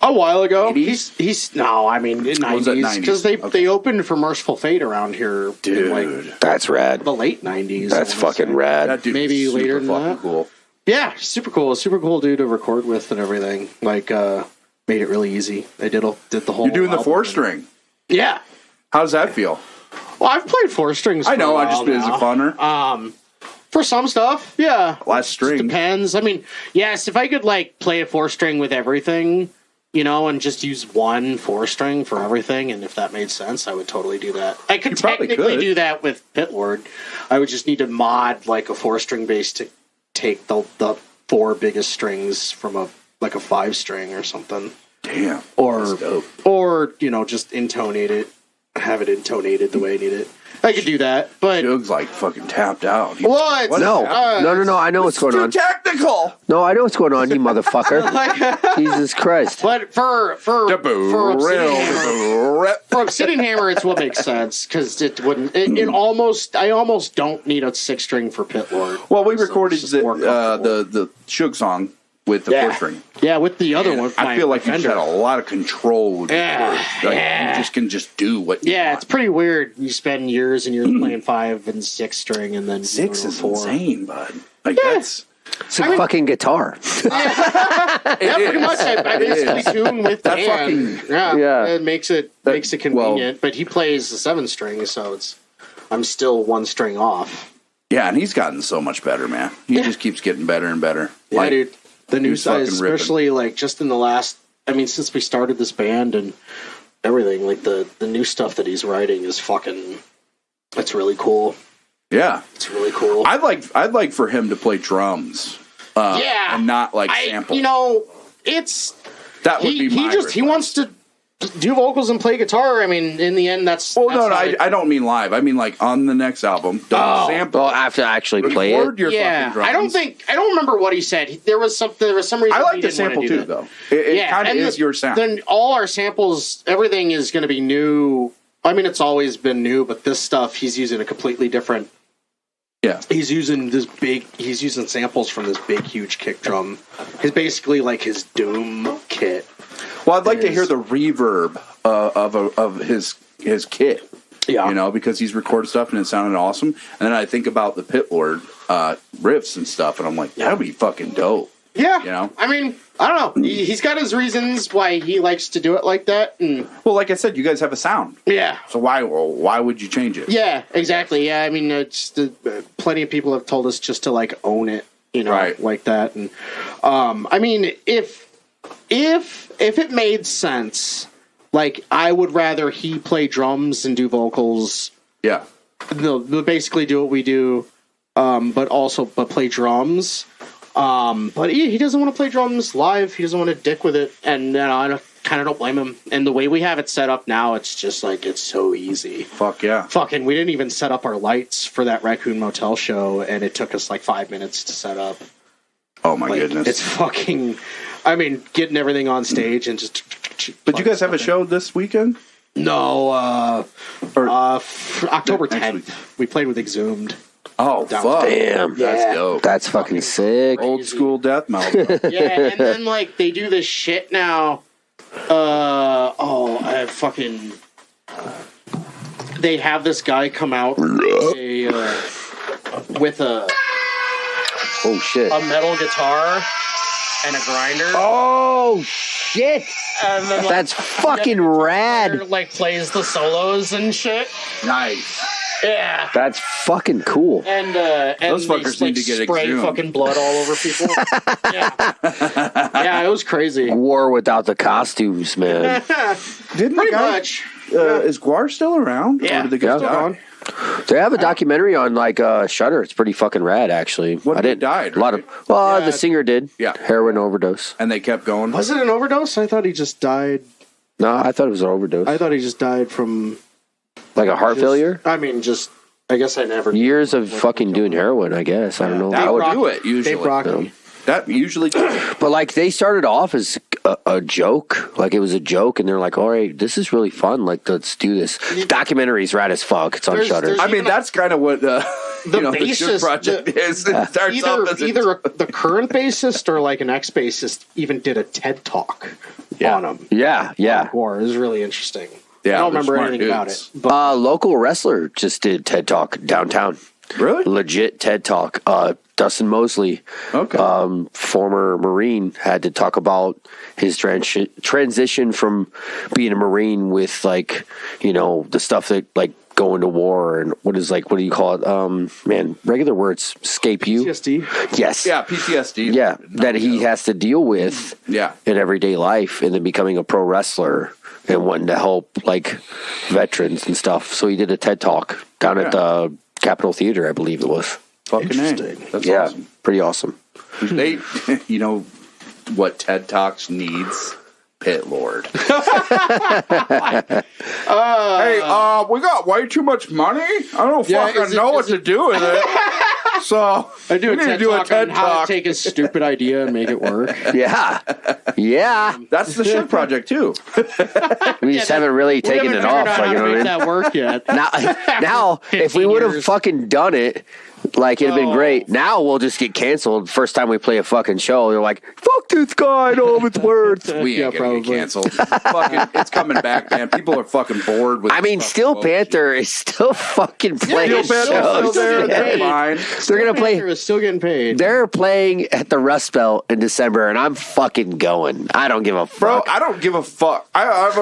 A while ago. 80s? He's no, I mean, in 90s. Because they opened for Merciful Fate around here. Dude. That's rad. The late 90s. That's fucking rad. That dude Maybe later than that. Cool. Yeah, super cool. Super cool dude to record with and everything. Like, made it really easy. They did the whole. You're doing the album. 4-string. Yeah. How does that feel? Well, I've played 4 strings. I know. I I just been as a funner. For some stuff, yeah. Last string. Just depends. I mean, yes, if I could like play a 4-string with everything, and just use one 4-string for everything, and if that made sense, I would totally do that. I could technically do that with Pitlord. I would just need to mod like a 4-string bass to take the 4 biggest strings from a 5-string or something. Damn. Or just intonate it, have it intonated the way I need it. I could do that, but Doug's like fucking tapped out. What? No. I know what's going on. Too technical. No, I know what's going on, you motherfucker. Jesus Christ. But for Obsidian Hammer, it's what makes sense because it wouldn't. I almost don't need a 6-string for Pitlord. Well, we recorded the Suge song with the 4-string. Yeah, with the other one. I feel like you've got a lot of control. You just can just do what you want. It's pretty weird. You spend years and years playing 5 and 6-string, and then 6 is 4. insane, bud. Like that's. It's a fucking guitar. Pretty much. I basically tune with the band. It makes it convenient. But he plays the 7-string, so I'm still 1 string off. Yeah, and he's gotten so much better, man. He just keeps getting better and better. Yeah, dude. The new size, especially like just in the last, since we started this band and everything, like the new stuff that he's writing is it's really cool. Yeah, it's really cool. I'd like for him to play drums. And not like sample. That would be my request. He wants to do vocals and play guitar. I mean, in the end, that's. Well, I don't mean live. I mean like on the next album. Don't sample. Well, I have to actually play it. Your fucking drums. I don't remember what he said. There was some reason. I like the sample too, though. It kind of is your sound. Then all our samples, everything is going to be new. I mean, it's always been new, but this stuff he's using a completely different. Yeah, he's using samples from this big, huge kick drum. It's basically like his Doom kit. Well, I'd like to hear the reverb of his kit. Yeah, because he's recorded stuff and it sounded awesome. And then I think about the Pitlord riffs and stuff, and I'm like, that'd be fucking dope. Yeah, I mean, I don't know. He's got his reasons why he likes to do it like that. And well, like I said, you guys have a sound. Yeah. So why would you change it? Yeah, exactly. Yeah, I mean, plenty of people have told us just to like own it, like that. And I mean, if it made sense, like I would rather he play drums and do vocals. Yeah. They'll basically do what we do, but play drums. But he doesn't want to play drums live. He doesn't want to dick with it, and I kind of don't blame him. And the way we have it set up now, it's just like it's so easy. Fuck yeah! We didn't even set up our lights for that Raccoon Motel show, and it took us like 5 minutes to set up. Oh my goodness! It's fucking. I mean, getting everything on stage and just. But you guys have a show this weekend? No, October 10th. We played with Exhumed. Oh, fuck. Damn. That's dope. That's fucking sick. Old school death metal. Yeah, and then, like, they do this shit now. They have this guy come out with a... Oh, shit. A metal guitar and a grinder. Oh, shit. And then, like, that's fucking rad. Like, plays the solos and shit. Nice. Yeah, that's fucking cool. And those fuckers need to get spray exhumed. Fucking blood all over people. Yeah, it was crazy. War without the costumes, man. Didn't pretty much. Is Guar still around? Yeah, or did they go gone. They have a documentary on like Shudder. It's pretty fucking rad, actually. What died? A lot of the singer did. Yeah, heroin overdose, and they kept going. Was it an overdose? I thought he just died. No, I thought it was an overdose. I thought he just died from like a heart failure. I mean, I guess I never years of fucking doing heroin. I guess I don't know. That would do it usually. That usually. But like they started off as a joke, like it was a joke, and they're like, "All right, this is really fun. Like, let's do this." Documentary's rad as fuck. It's on Shudder. I mean, that's kind of what the bassist project is. It starts off as either the current bassist or like an ex-bassist even did a TED talk on him. Yeah. War is really interesting. Yeah, I don't remember anything about it. But local wrestler just did TED talk downtown. Really? Legit TED talk. Dustin Mosley, former Marine, had to talk about his transition from being a Marine with like, the stuff that like going to war and what do you call it? Regular words escape you. PTSD. Yes. Yeah, PTSD. Yeah, that he has to deal with in everyday life, and then becoming a pro wrestler and wanting to help like veterans and stuff. So he did a TED talk down at the Capitol Theater, I believe it was. Fucking interesting. That's awesome. Pretty awesome. They, what TED Talks needs? Pit Lord. Hey, we got way too much money. I don't fucking know what to do with it. So I do need to do a TED Talk. How to take a stupid idea and make it work. Yeah. That's the shit project too. We just haven't really taken it off. Like, you know what I mean? That work yet? Now, if we would have fucking done it, like it'd been great. Now we'll just get canceled. First time we play a fucking show, they're like, "Fuck this guy, know it's worth." We ain't gonna get canceled. It's coming back, man. People are fucking bored with. I mean, Steel Panther is still fucking playing shows. They're fine. They're gonna play. Is still getting paid. They're playing at the Rust Belt in December, and I'm fucking going. I don't give a fuck. Bro, I don't give a fuck. I've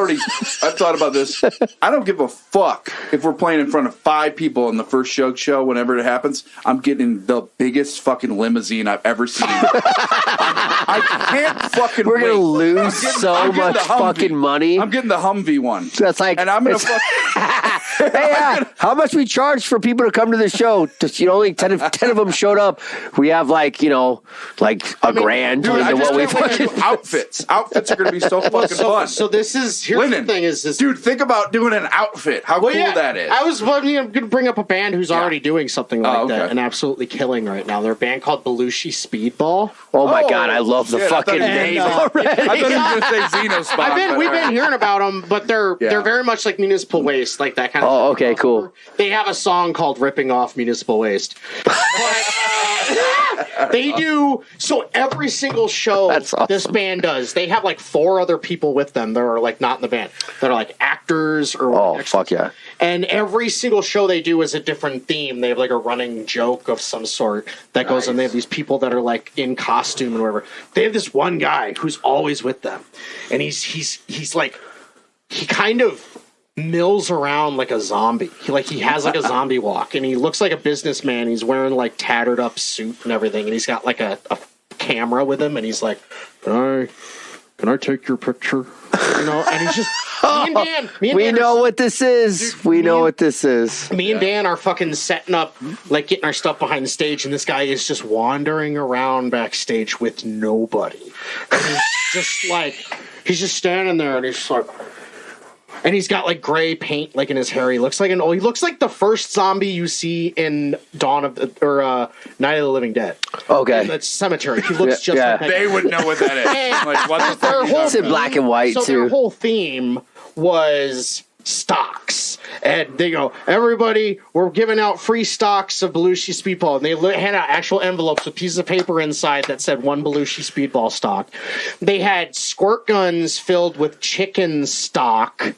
thought about this. I don't give a fuck if we're playing in front of 5 people in the first show whenever it happens. I'm getting the biggest fucking limousine I've ever seen. I can't fucking. We're gonna lose so much fucking money. I'm getting the Humvee one. That's like, and I'm gonna fuck. Hey, how much we charge for people to come to the show? Just, only 10 of them showed up. We have like $1 grand. Dude, I just can't wait to do outfits. Outfits are gonna be so fucking fun. So this is here's the thing is this. Dude, think about doing an outfit. How cool that is. I was going to bring up a band who's already doing something like that and absolutely killing right now. They're a band called Belushi Speedball. Oh my god, I love the fucking name already. I thought he was going to say Xenospot. We've been hearing about them, but they're very much like Municipal Waste, like that kind of. Oh, okay, cool. They have a song called "Ripping Off Municipal Waste." They do so every single show. Awesome. This band does. They have like 4 other people with them that are like not in the band. That are like actors or fuck yeah. And every single show they do is a different theme. They have like a running joke of some sort that goes on. They have these people that are like in costume and whatever. They have this one guy who's always with them, and he's like he kind of mills around like a zombie. He has like a zombie walk, and he looks like a businessman. He's wearing like tattered up suit and everything, and he's got like a camera with him, and he's like, Can I take your picture? And he's just we know what this is. We know what this is. Me and Dan are fucking setting up, like getting our stuff behind the stage, and this guy is just wandering around backstage with nobody. And he's just standing there, and he's just like. And he's got like gray paint like in his hair. He looks like he looks like the first zombie you see in Night of the Living Dead. Okay. In the cemetery. He looks just like that. They would know what that is. Like, what the fuck? It's in black and white too. Their whole theme was stocks, and they go, everybody, we're giving out free stocks of Belushi Speedball, and they hand out actual envelopes with pieces of paper inside that said 1 Belushi Speedball stock. They had squirt guns filled with chicken stock.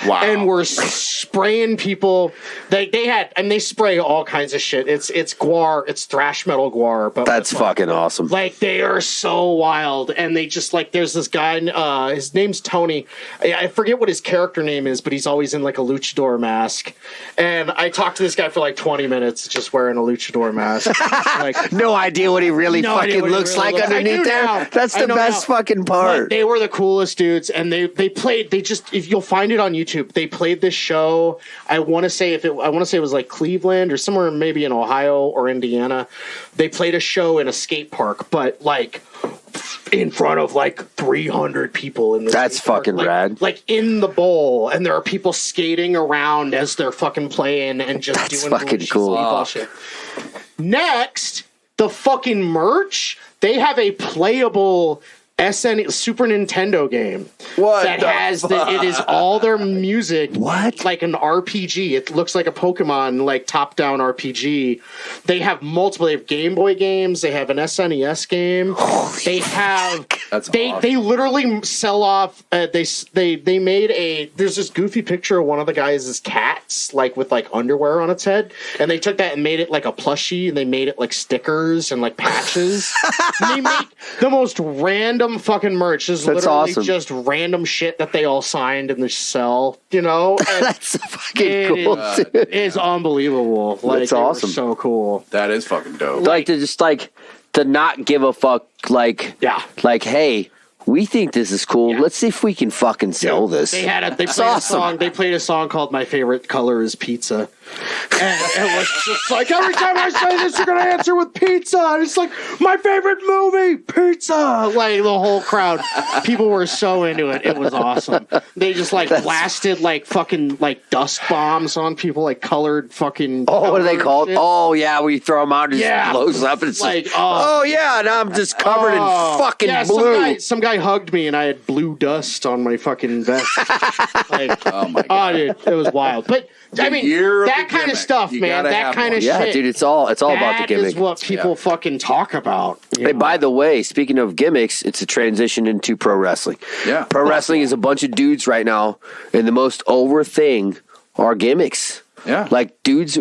Wow. And we're spraying people. They spray all kinds of shit. It's guar, it's thrash metal guar. But that's fucking awesome. Like, they are so wild. And they just, like, there's this guy, his name's Tony. I forget what his character name is, but he's always in, like, a luchador mask. And I talked to this guy for, like, 20 minutes just wearing a luchador mask. Like, no idea what he really fucking looks like underneath there. Now. That's the best fucking part. But they were the coolest dudes, and they played, if you'll find it on on YouTube. They played this show. I want to say it was like Cleveland or somewhere maybe in Ohio or Indiana. They played a show in a skate park, but like in front of like 300 people in the That's fucking park, rad. Like in the bowl, and there are people skating around as they're fucking playing and just doing fucking cool. bullshit. Next, the fucking merch. They have a playable Super Nintendo game that has it is all their music like an RPG. It looks like a Pokemon like top-down RPG. They have multiple. They have Game Boy games. They have an SNES game. They have they literally sell off. They made there's this goofy picture of one of the guys' cats like with like underwear on its head, and they took that and made it like a plushie, and they made it like stickers and like patches. And they make the most random fucking merch. Is literally awesome. Just random shit that they all signed and they sell, you know. And that's fucking cool. It's unbelievable. Like, that's awesome. So cool. That is fucking dope. Like to just like to not give a fuck. Like hey, we think this is cool. Yeah. Let's see if we can fucking sell this. They played a song called "My Favorite Color Is Pizza," and it was just like every time I say this, you're gonna answer with pizza. And it's like my favorite movie, pizza. Like the whole crowd, people were so into it. It was awesome. They just like blasted like fucking like dust bombs on people, like colored fucking. Oh, what are they called? Shit. Oh yeah, we throw them out and it blows up and it's like oh yeah, and I'm just covered in fucking blue. Some guy hugged me and I had blue dust on my fucking vest. Like, oh my god, dude, it was wild. But I mean, that kind of stuff, man. That kind of shit. Yeah, dude, it's all about the gimmick. That is what people fucking talk about. Hey, by the way, speaking of gimmicks, it's a transition into pro wrestling. Yeah, pro wrestling is a bunch of dudes right now, and the most over thing are gimmicks. Yeah, like dudes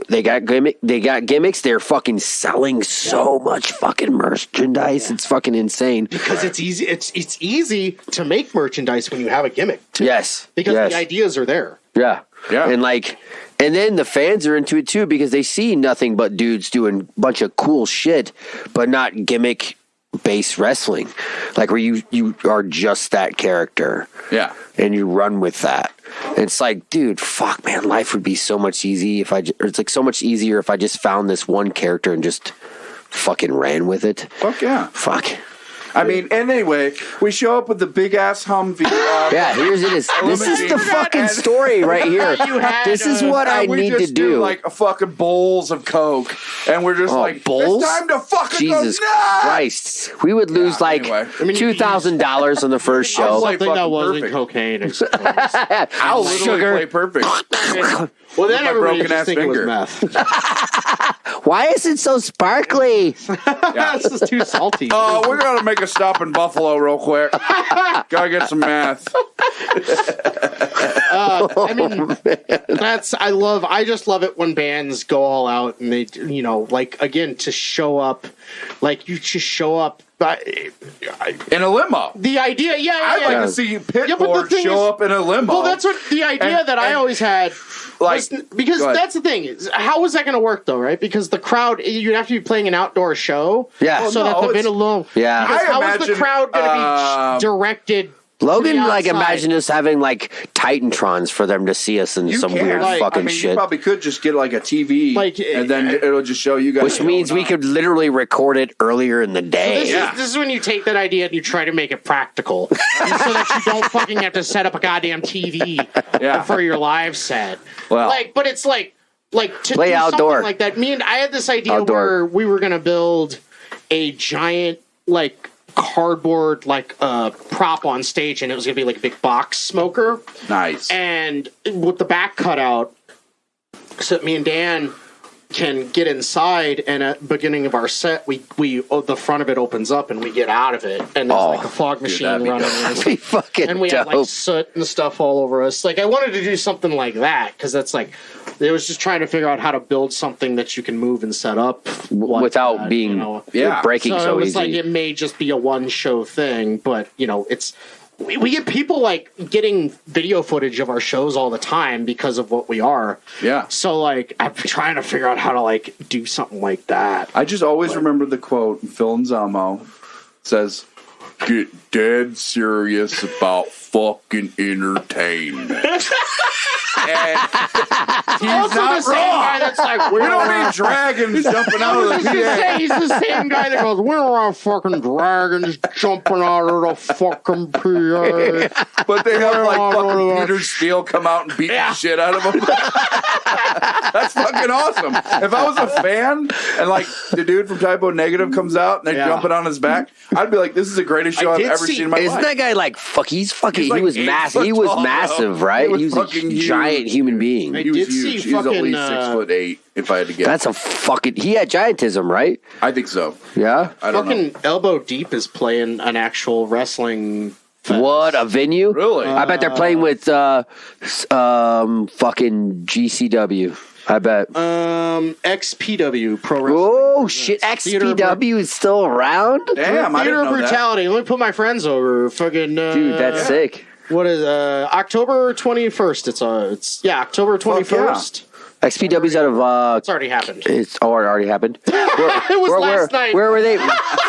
they got gimmicks. They're fucking selling so much fucking merchandise. It's fucking insane because it's easy. It's easy to make merchandise when you have a gimmick. Too. Yes, because the ideas are there. Yeah, yeah, and then the fans are into it too because they see nothing but dudes doing a bunch of cool shit, but not gimmick based wrestling, like where you are just that character. Yeah, and you run with that. It's like, dude, fuck, man, life would be so much easier so much easier if I just found this one character and just fucking ran with it. Fuck yeah. Fuck. I mean, and anyway, we show up with the big ass Humvee. Yeah, here's it. This is the fucking story right here. This is what I need to do. Like a fucking bowls of Coke, and we're just like, bowls? It's time to fucking Jesus go nuts! Christ, we would lose $2,000 on the first show. Something that wasn't cocaine. I'll literally play perfect. Well, then everybody just think it was meth. Why is it so sparkly? It's just too salty. Oh, we're gonna make a stop in Buffalo real quick. Gotta get some meth. I mean, I just love it when bands go all out and they, you know, like again to show up, like you just show up. In a limo. The idea, I'd like to see Pitbull show up in a limo. Well, that's what the idea that I always had. Like, because that's the thing. How was that going to work, though, right? Because the crowd, you'd have to be playing an outdoor show. Yeah. So that the Vinalone. Yeah. Because how is the crowd going to be directed? Logan, like, imagine us having, like, Titantrons for them to see us in some weird fucking shit. You probably could just get, like, a TV, and then it'll just show you guys. Which means we could literally record it earlier in the day. So this is when you take that idea and you try to make it practical. So that you don't fucking have to set up a goddamn TV for your live set. Well, but it's like to play do outdoor something like that. I had this idea where we were going to build a giant, like, cardboard prop on stage, and it was gonna be like a big box smoker. Nice. And with the back cut out, so me and Dan can get inside, and at the beginning of our set, we the front of it opens up and we get out of it, and there's like a fog machine running, and we have like soot and stuff all over us. Like I wanted to do something like that because that's like. It was just trying to figure out how to build something that you can move and set up without being breaking so easy. So it was easy. like it may just be a one show thing, but it's we get people like getting video footage of our shows all the time because of what we are. Yeah. So like I'm trying to figure out how to like do something like that. I just always remember the quote. Phil Anselmo says, "Get dead serious about fucking entertainment. And he's also not the same wrong. guy that's like, We don't need dragons jumping out of the PA. he's the same guy that goes, we don't want fucking dragons jumping out of the fucking PA. But they have like fucking Peter Steele come out and beat the shit out of him. That's fucking awesome. If I was a fan and like the dude from Typo Negative comes out and they're jumping on his back, I'd be like, this is the greatest show I've ever seen in my life. Isn't that guy like fuck? He's fucking. He's like he was 8 massive. He foot was tall, massive, bro. right? He was a fucking giant human being. I He was did see huge. He's at fucking, least 6'8", if I had to guess. That's a fucking. He had giantism, right? I think so. Yeah. I don't know. Fucking Elbow Deep is playing an actual wrestling fest. What a venue! Really? I bet they're playing with fucking GCW. I bet. XPW Pro Wrestling. Oh shit! XPW is still around. Damn, I Theater didn't know Brutality. Let me put my friends over. Fucking Dude, that's sick. What is October 21st? It's October 21st. XPW's out of. It's already happened. It already happened. It was last night. Where were they?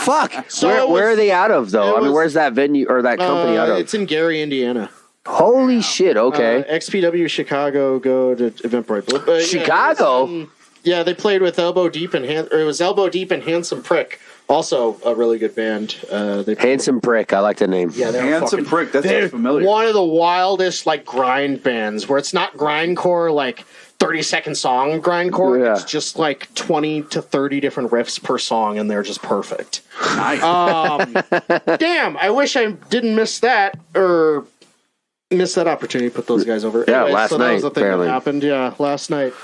Fuck. So where are they out of though? I mean, where's that venue or that company out of? It's in Gary, Indiana. Holy shit! Okay. XPW Chicago. Go to Eventbrite. Chicago. Yeah, they played with Elbow Deep and it was Elbow Deep and Handsome Prick. Also, a really good band. Handsome Prick. I like the name. Yeah, they're Handsome Prick. That sounds familiar. One of the wildest like grind bands where it's not grindcore like 30-second song grindcore. Yeah. It's just like 20 to 30 different riffs per song, and they're just perfect. Nice. Damn, I wish I didn't miss that or miss that opportunity to put those guys over. Yeah, Anyway, last so that night, was the thing apparently. that happened. Yeah, last night.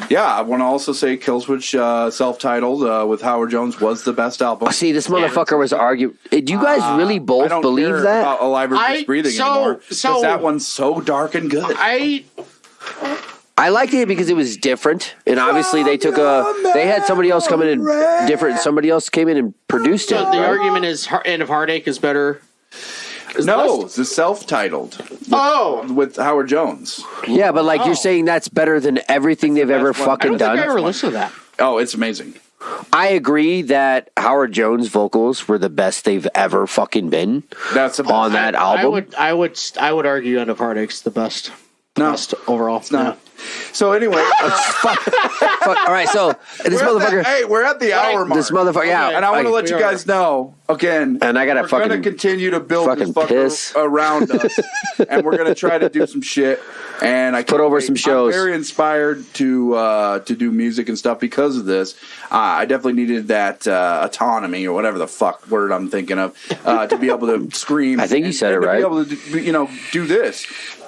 Yeah, I want to also say Killswitch self-titled with Howard Jones was the best album. Oh, see, this motherfucker was arguing. Do you guys really I both don't believe care that? about Alive or Just Breathing anymore. Because that one's so dark and good. I liked it because it was different, and obviously they had somebody else come in and somebody else came in and produced it. So the argument is End of Heartache is better. No, it's the self-titled. With Howard Jones. Yeah, but like you're saying that's better than everything they've ever best one. fucking I don't think I done. ever listened to that. Oh, it's amazing. I agree that Howard Jones' vocals were the best they've ever fucking been That's the best. on that album. I would argue End of Heartache's the best. Best overall. It's not. So anyway, Fuck. All right, so this motherfucker. we're at the hour mark. This motherfucker. Yeah, And I want to let you guys know again. And I gotta we're going to continue to build this fucker piss. around us, and we're going to try to do some shit. And I put over some shows. I'm very inspired to do music and stuff because of this. I definitely needed that autonomy or whatever the fuck word I'm thinking of to be able to scream. I think you said it to right. be able to do this.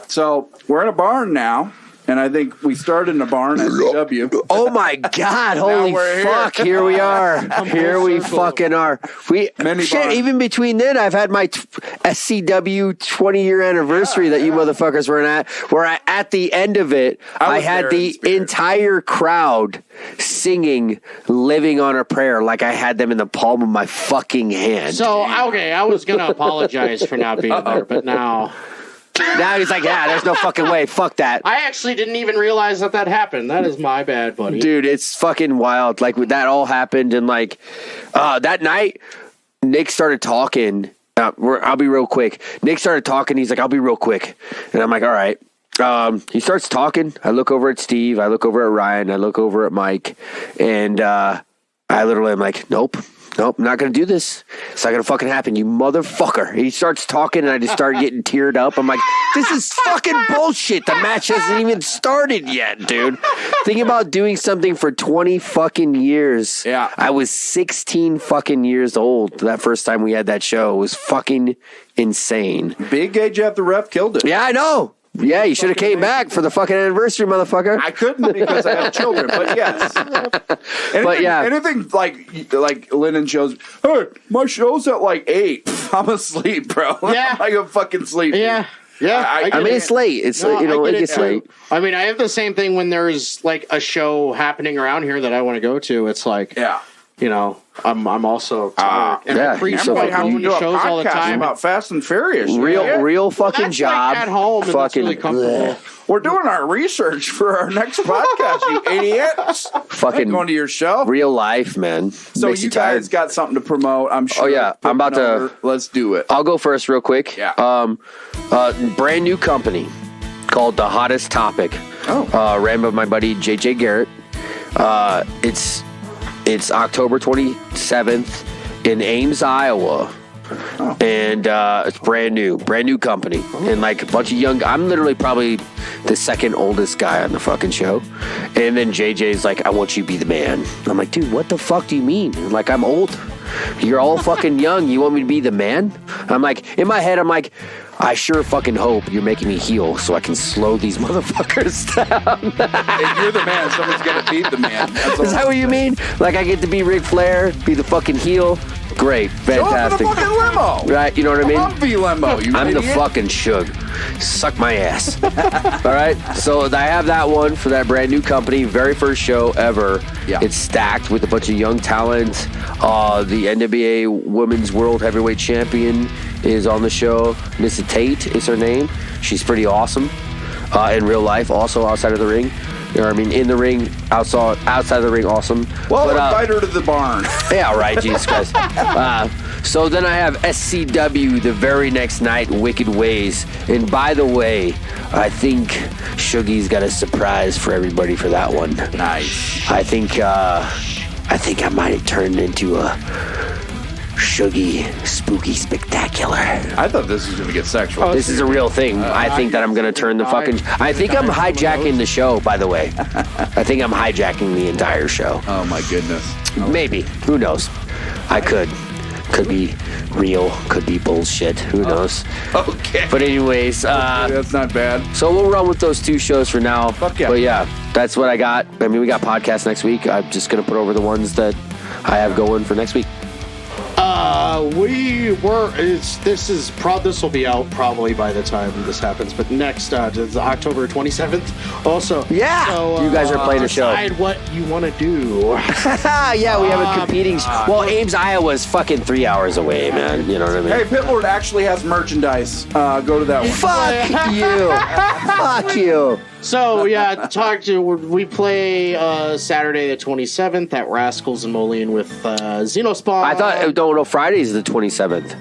So we're in a barn now. And I think we started in a barn at W. Oh my God! Holy fuck! Here we are. Here we fucking are. Even between then, I've had my SCW 20-year anniversary that you motherfuckers were at. Where at the end of it, I had the entire crowd singing "Living on a Prayer" like I had them in the palm of my fucking hand. So I was gonna apologize for not being there, but now. Now he's like, yeah, there's no fucking way. Fuck that. I actually didn't even realize that happened. That is my bad, buddy. Dude, it's fucking wild. Like, that all happened, and like, that night, Nick started talking. I'll be real quick. Nick started talking. He's like, I'll be real quick. And I'm like, all right. He starts talking. I look over at Steve. I look over at Ryan. I look over at Mike. And I literally am like, nope, I'm not going to do this. It's not going to fucking happen, you motherfucker. He starts talking, and I just start getting teared up. I'm like, this is fucking bullshit. The match hasn't even started yet, dude. Thinking about doing something for 20 fucking years. Yeah. I was 16 fucking years old that first time we had that show. It was fucking insane. Big AJF the Ref killed it. Yeah, I know. Yeah, you should have came back for the fucking anniversary, motherfucker. I couldn't because I have children, but yes. Anything like Lennon shows, hey, my show's at like 8. I'm asleep, bro. Yeah. I go fucking sleep. Yeah. Yeah. I mean, it's late. It's, it gets late. I mean, I have the same thing when there's like a show happening around here that I want to go to. It's like, I'm also tired. And I preach about going to shows all the time about Fast and Furious. Real fucking that's job. Like at home, and that's really comfortable. We're doing our research for our next podcast, you idiots. Fucking going to your show. Real life, man. So Makes you tired. guys got something to promote, I'm sure. Oh, yeah. I'm about to... Let's do it. I'll go first real quick. Yeah. Brand new company called The Hottest Topic. Oh. Ran by my buddy JJ Garrett. It's October 27th in Ames, Iowa. Oh. And it's brand new company. And like a bunch of young, I'm literally probably the second oldest guy on the fucking show. And then JJ's like, I want you to be the man. I'm like, dude, what the fuck do you mean? I'm like, I'm old. You're all fucking young. You want me to be the man? I'm like, in my head, I'm like, I sure fucking hope you're making me heel so I can slow these motherfuckers down. If you're the man, someone's got to beat the man. Is that what you mean? Like I get to be Ric Flair, be the fucking heel? Great, fantastic. Show up in a fucking limo. Right, you know what I mean? Humpy limo, you I'm idiot. the fucking Shug. Suck my ass. All right, so I have that one for that brand new company. Very first show ever. Yeah. It's stacked with a bunch of young talent. The NWA Women's World Heavyweight Champion is on the show. Mrs. Tate is her name. She's pretty awesome in real life, also outside of the ring. You know what I mean? In the ring, outside of the ring, awesome. Well, But, invite her to the barn. yeah, right, Jesus Christ. So then I have SCW the very next night, Wicked Ways. And by the way, I think Shuggy's got a surprise for everybody for that one. Nice. I think I might have turned into a Shuggy Spooky Spectacular. I thought this was going to get sexual. This is a real thing. I think that I'm going to turn the fucking... I think I'm hijacking the show, by the way. I think I'm hijacking the entire show. Oh, my goodness. Maybe. Who knows? I could. Could be real. Could be bullshit. Who knows? Okay. But anyways, That's not bad. so we'll run with those two shows for now. Fuck yeah. But yeah, that's what I got. I mean, we got podcasts next week. I'm just going to put over the ones that I have going for next week. This will be out probably by the time this happens, but next is October 27th. Also, Yeah, so, you guys are playing a show. Decide what you want to do. Yeah, we have a competing. Well, Ames, Iowa is fucking 3 hours away, man. You know what I mean? Hey, Pitlord actually has merchandise. Go to that one. Fuck you. Fuck you. So yeah, we play Saturday the 27th at Rascals and Moline with Xenospawn. I thought, no, Friday's the 27th.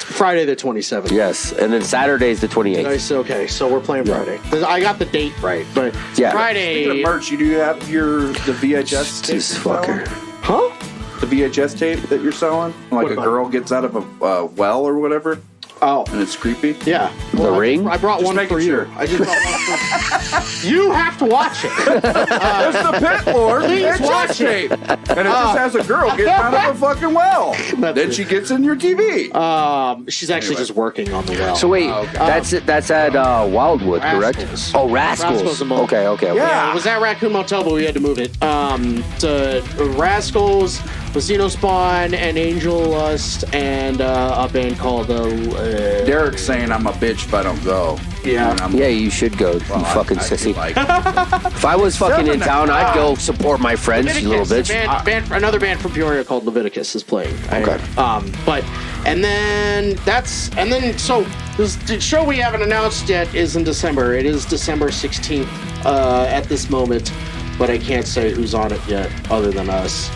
Friday the 27th. Yes, and then Saturday's the 28th. Nice, okay, so we're playing Friday. I got the date right, but Yeah. Friday. Speaking of merch, you do have the VHS tape This you're fucker. selling? Huh? The VHS tape that you're selling? Like What a about girl gets out of a well or whatever, Oh, and it's creepy? yeah. The Ring? I brought Just one making for you. sure. I just brought one for you. Have to watch it. There's the Pitlord Please VHS watch tape. And it just has a girl getting out of a fucking well. That's Then it. she gets in your TV. She's actually just working on the well. So wait, Okay. that's at Wildwood, correct? Rascals. Oh, Rascals. Rascals and Moline. Okay. Yeah. It was at Raccoon Motel, but we had to move it. To Rascals, Xenospawn, and Angel Lust, and a band called Derek's saying I'm a bitch if I don't go. Yeah. And I'm- Yeah, you should go, you fucking I sissy. feel like- If I was fucking in town, I'd go support my friends, you little bitch. Another band from Peoria called Leviticus is playing. Okay. So the show we haven't announced yet is in December. It is December 16th at this moment, but I can't say who's on it yet other than us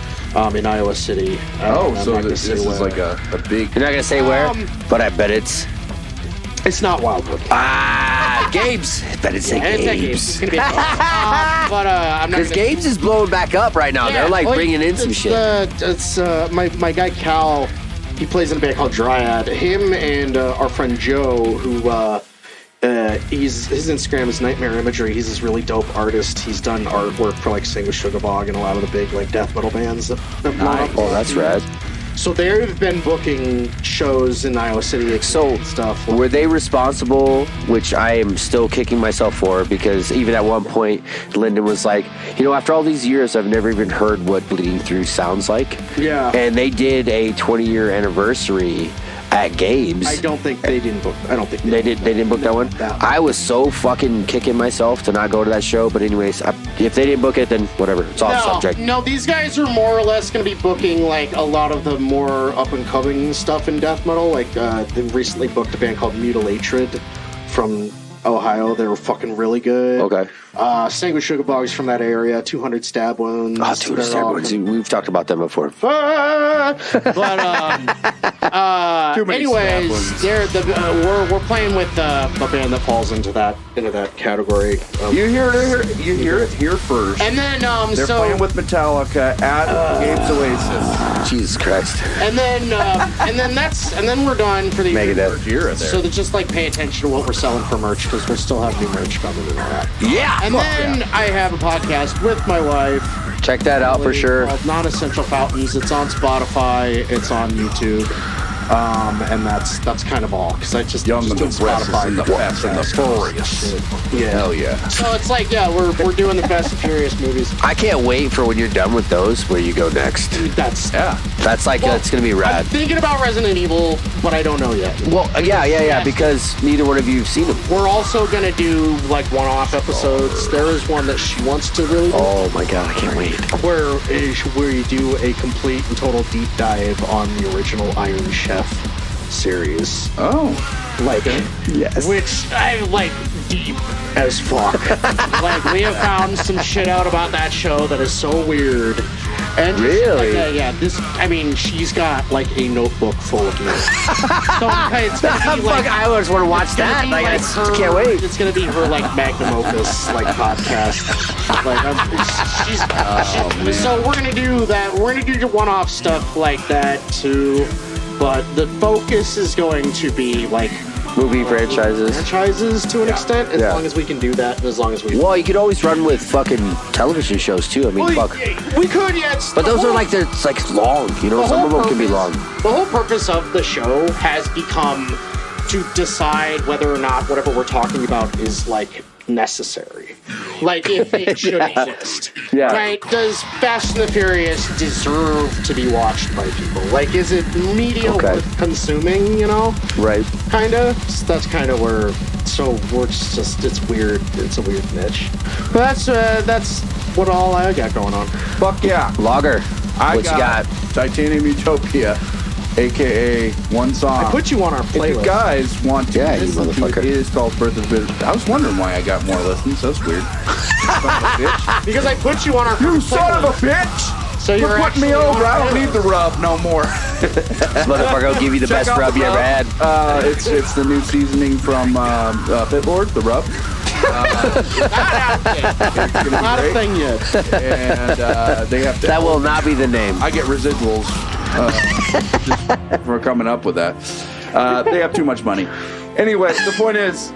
in Iowa City. Oh, I'm so not gonna this say is where. like a big... You're not gonna say where, but I bet it's It's not Wildwood. Gabe's. I bet it's It's at Gabe's. Gabe's. It's gonna be but I'm not Because gonna... Gabe's is blowing back up right now. They're like bringing in some shit. It's my guy Cal. He plays in a band called Dryad. Him and our friend Joe, who his Instagram is Nightmare Imagery. He's this really dope artist. He's done artwork for like Sing with Sugar Bog and a lot of the big like death metal bands that blow up. Oh, that's rad. So they've been booking shows in Iowa City. So stuff. were they responsible, which I am still kicking myself for, because even at one point Lyndon was like, after all these years I've never even heard what Bleeding Through sounds like. Yeah. And they did a 20-year anniversary at Gabe's. I don't think they didn't book. I don't think They didn't book that one? No. I was so fucking kicking myself to not go to that show, but anyways, if they didn't book it, then whatever. It's off subject. No, these guys are more or less going to be booking like a lot of the more up and coming stuff in death metal. Like they recently booked a band called Mutilatred from Ohio. They were fucking really good. Okay. Sanguine Sugar Bugs from that area. 200 Stab Wounds. 200 Stab Wounds. We've talked about them before. Anyways, we're playing with a band that falls into that category. You hear it here first. And then they're playing with Metallica at Gabe's Oasis. Jesus Christ. And then we're done for the Megadeth. So just like pay attention to what we're selling for merch because we'll still have new merch coming and all that. Yeah. And then I have a podcast with my wife. Check that out for sure. Called Non-Essential Fountains. It's on Spotify. It's on YouTube. And that's kind of all because I just Young and the Spotify and the Fast and the Furious. Yeah. Hell yeah. So it's like we're doing the Fast and Furious movies. I can't wait for when you're done with those where you go next. That's that's gonna be rad. I'm thinking about Resident Evil, but I don't know yet. Well, yeah, because neither one of you have seen them. We're also gonna do like one-off episodes. There is one that she wants to really do. Oh my god, I can't wait. Where you do a complete and total deep dive on the original Iron Chef series. Oh. Yes. Which I like deep as fuck. Like we have found some shit out about that show that is so weird. And really? She's got like a notebook full of notes. So it's gonna be like, I always want to watch that. Like, I can't wait. It's gonna be her like magnum opus like podcast. So we're gonna do that. We're gonna do one-off stuff like that too. But the focus is going to be like movie franchises to an extent, as long as we can do that, and as long as we. Well, you could always run with fucking television shows too. I mean, fuck. We could, yes. But those are like it's like long. You know, some of them can be long. The whole purpose of the show has become to decide whether or not whatever we're talking about is like necessary. Like if it should exist. Yeah. Right? Does Fast and the Furious deserve to be watched by people? Like is it media worth consuming, you know? Right. Kinda. So that's kind of where we're just it's weird. It's a weird niche. But that's what all I got going on. Fuck yeah. Lager. What you got? Titanium Utopia. AKA one song. I put you on our playlist. If you guys want to listen to it, it is called Birth of Bitter. I was wondering why I got more listens. That's weird. Son of a bitch. Because I put you on our You playlist. son of a bitch! So you're putting me over. I don't need the rub no more. Motherfucker will give you the best rub you ever had. It's the new seasoning from Pitlord, the rub. Not a thing yet. And they have to. That will not be the name. I get residuals just for coming up with that. They have too much money. Anyway, the point is,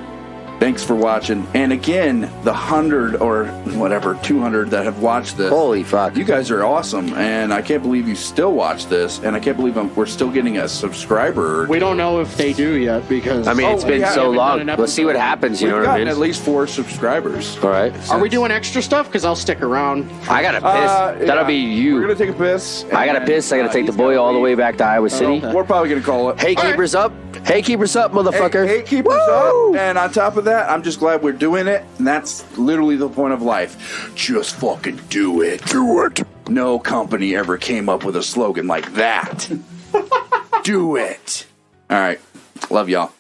thanks for watching. And again, the 100 or whatever, 200 that have watched this. Holy fuck. You guys are awesome. And I can't believe you still watch this. And I can't believe we're still getting a subscriber. We don't know if they do yet because... I mean, it's been so long. Let's see what happens, you know what I mean? We've gotten at least 4 subscribers. All right. Are we doing extra stuff? Because I'll stick around. I got to piss. That'll be you. We're going to take a piss. I got to piss. I got to take the boy all the way back to Iowa City. We're probably going to call it. Hey, keepers up. Hey, keepers up, motherfucker. Hey, keepers up. And on top of that, I'm just glad we're doing it. And that's literally the point of life. Just fucking do it. Do it. No company ever came up with a slogan like that. Do it. All right. Love y'all.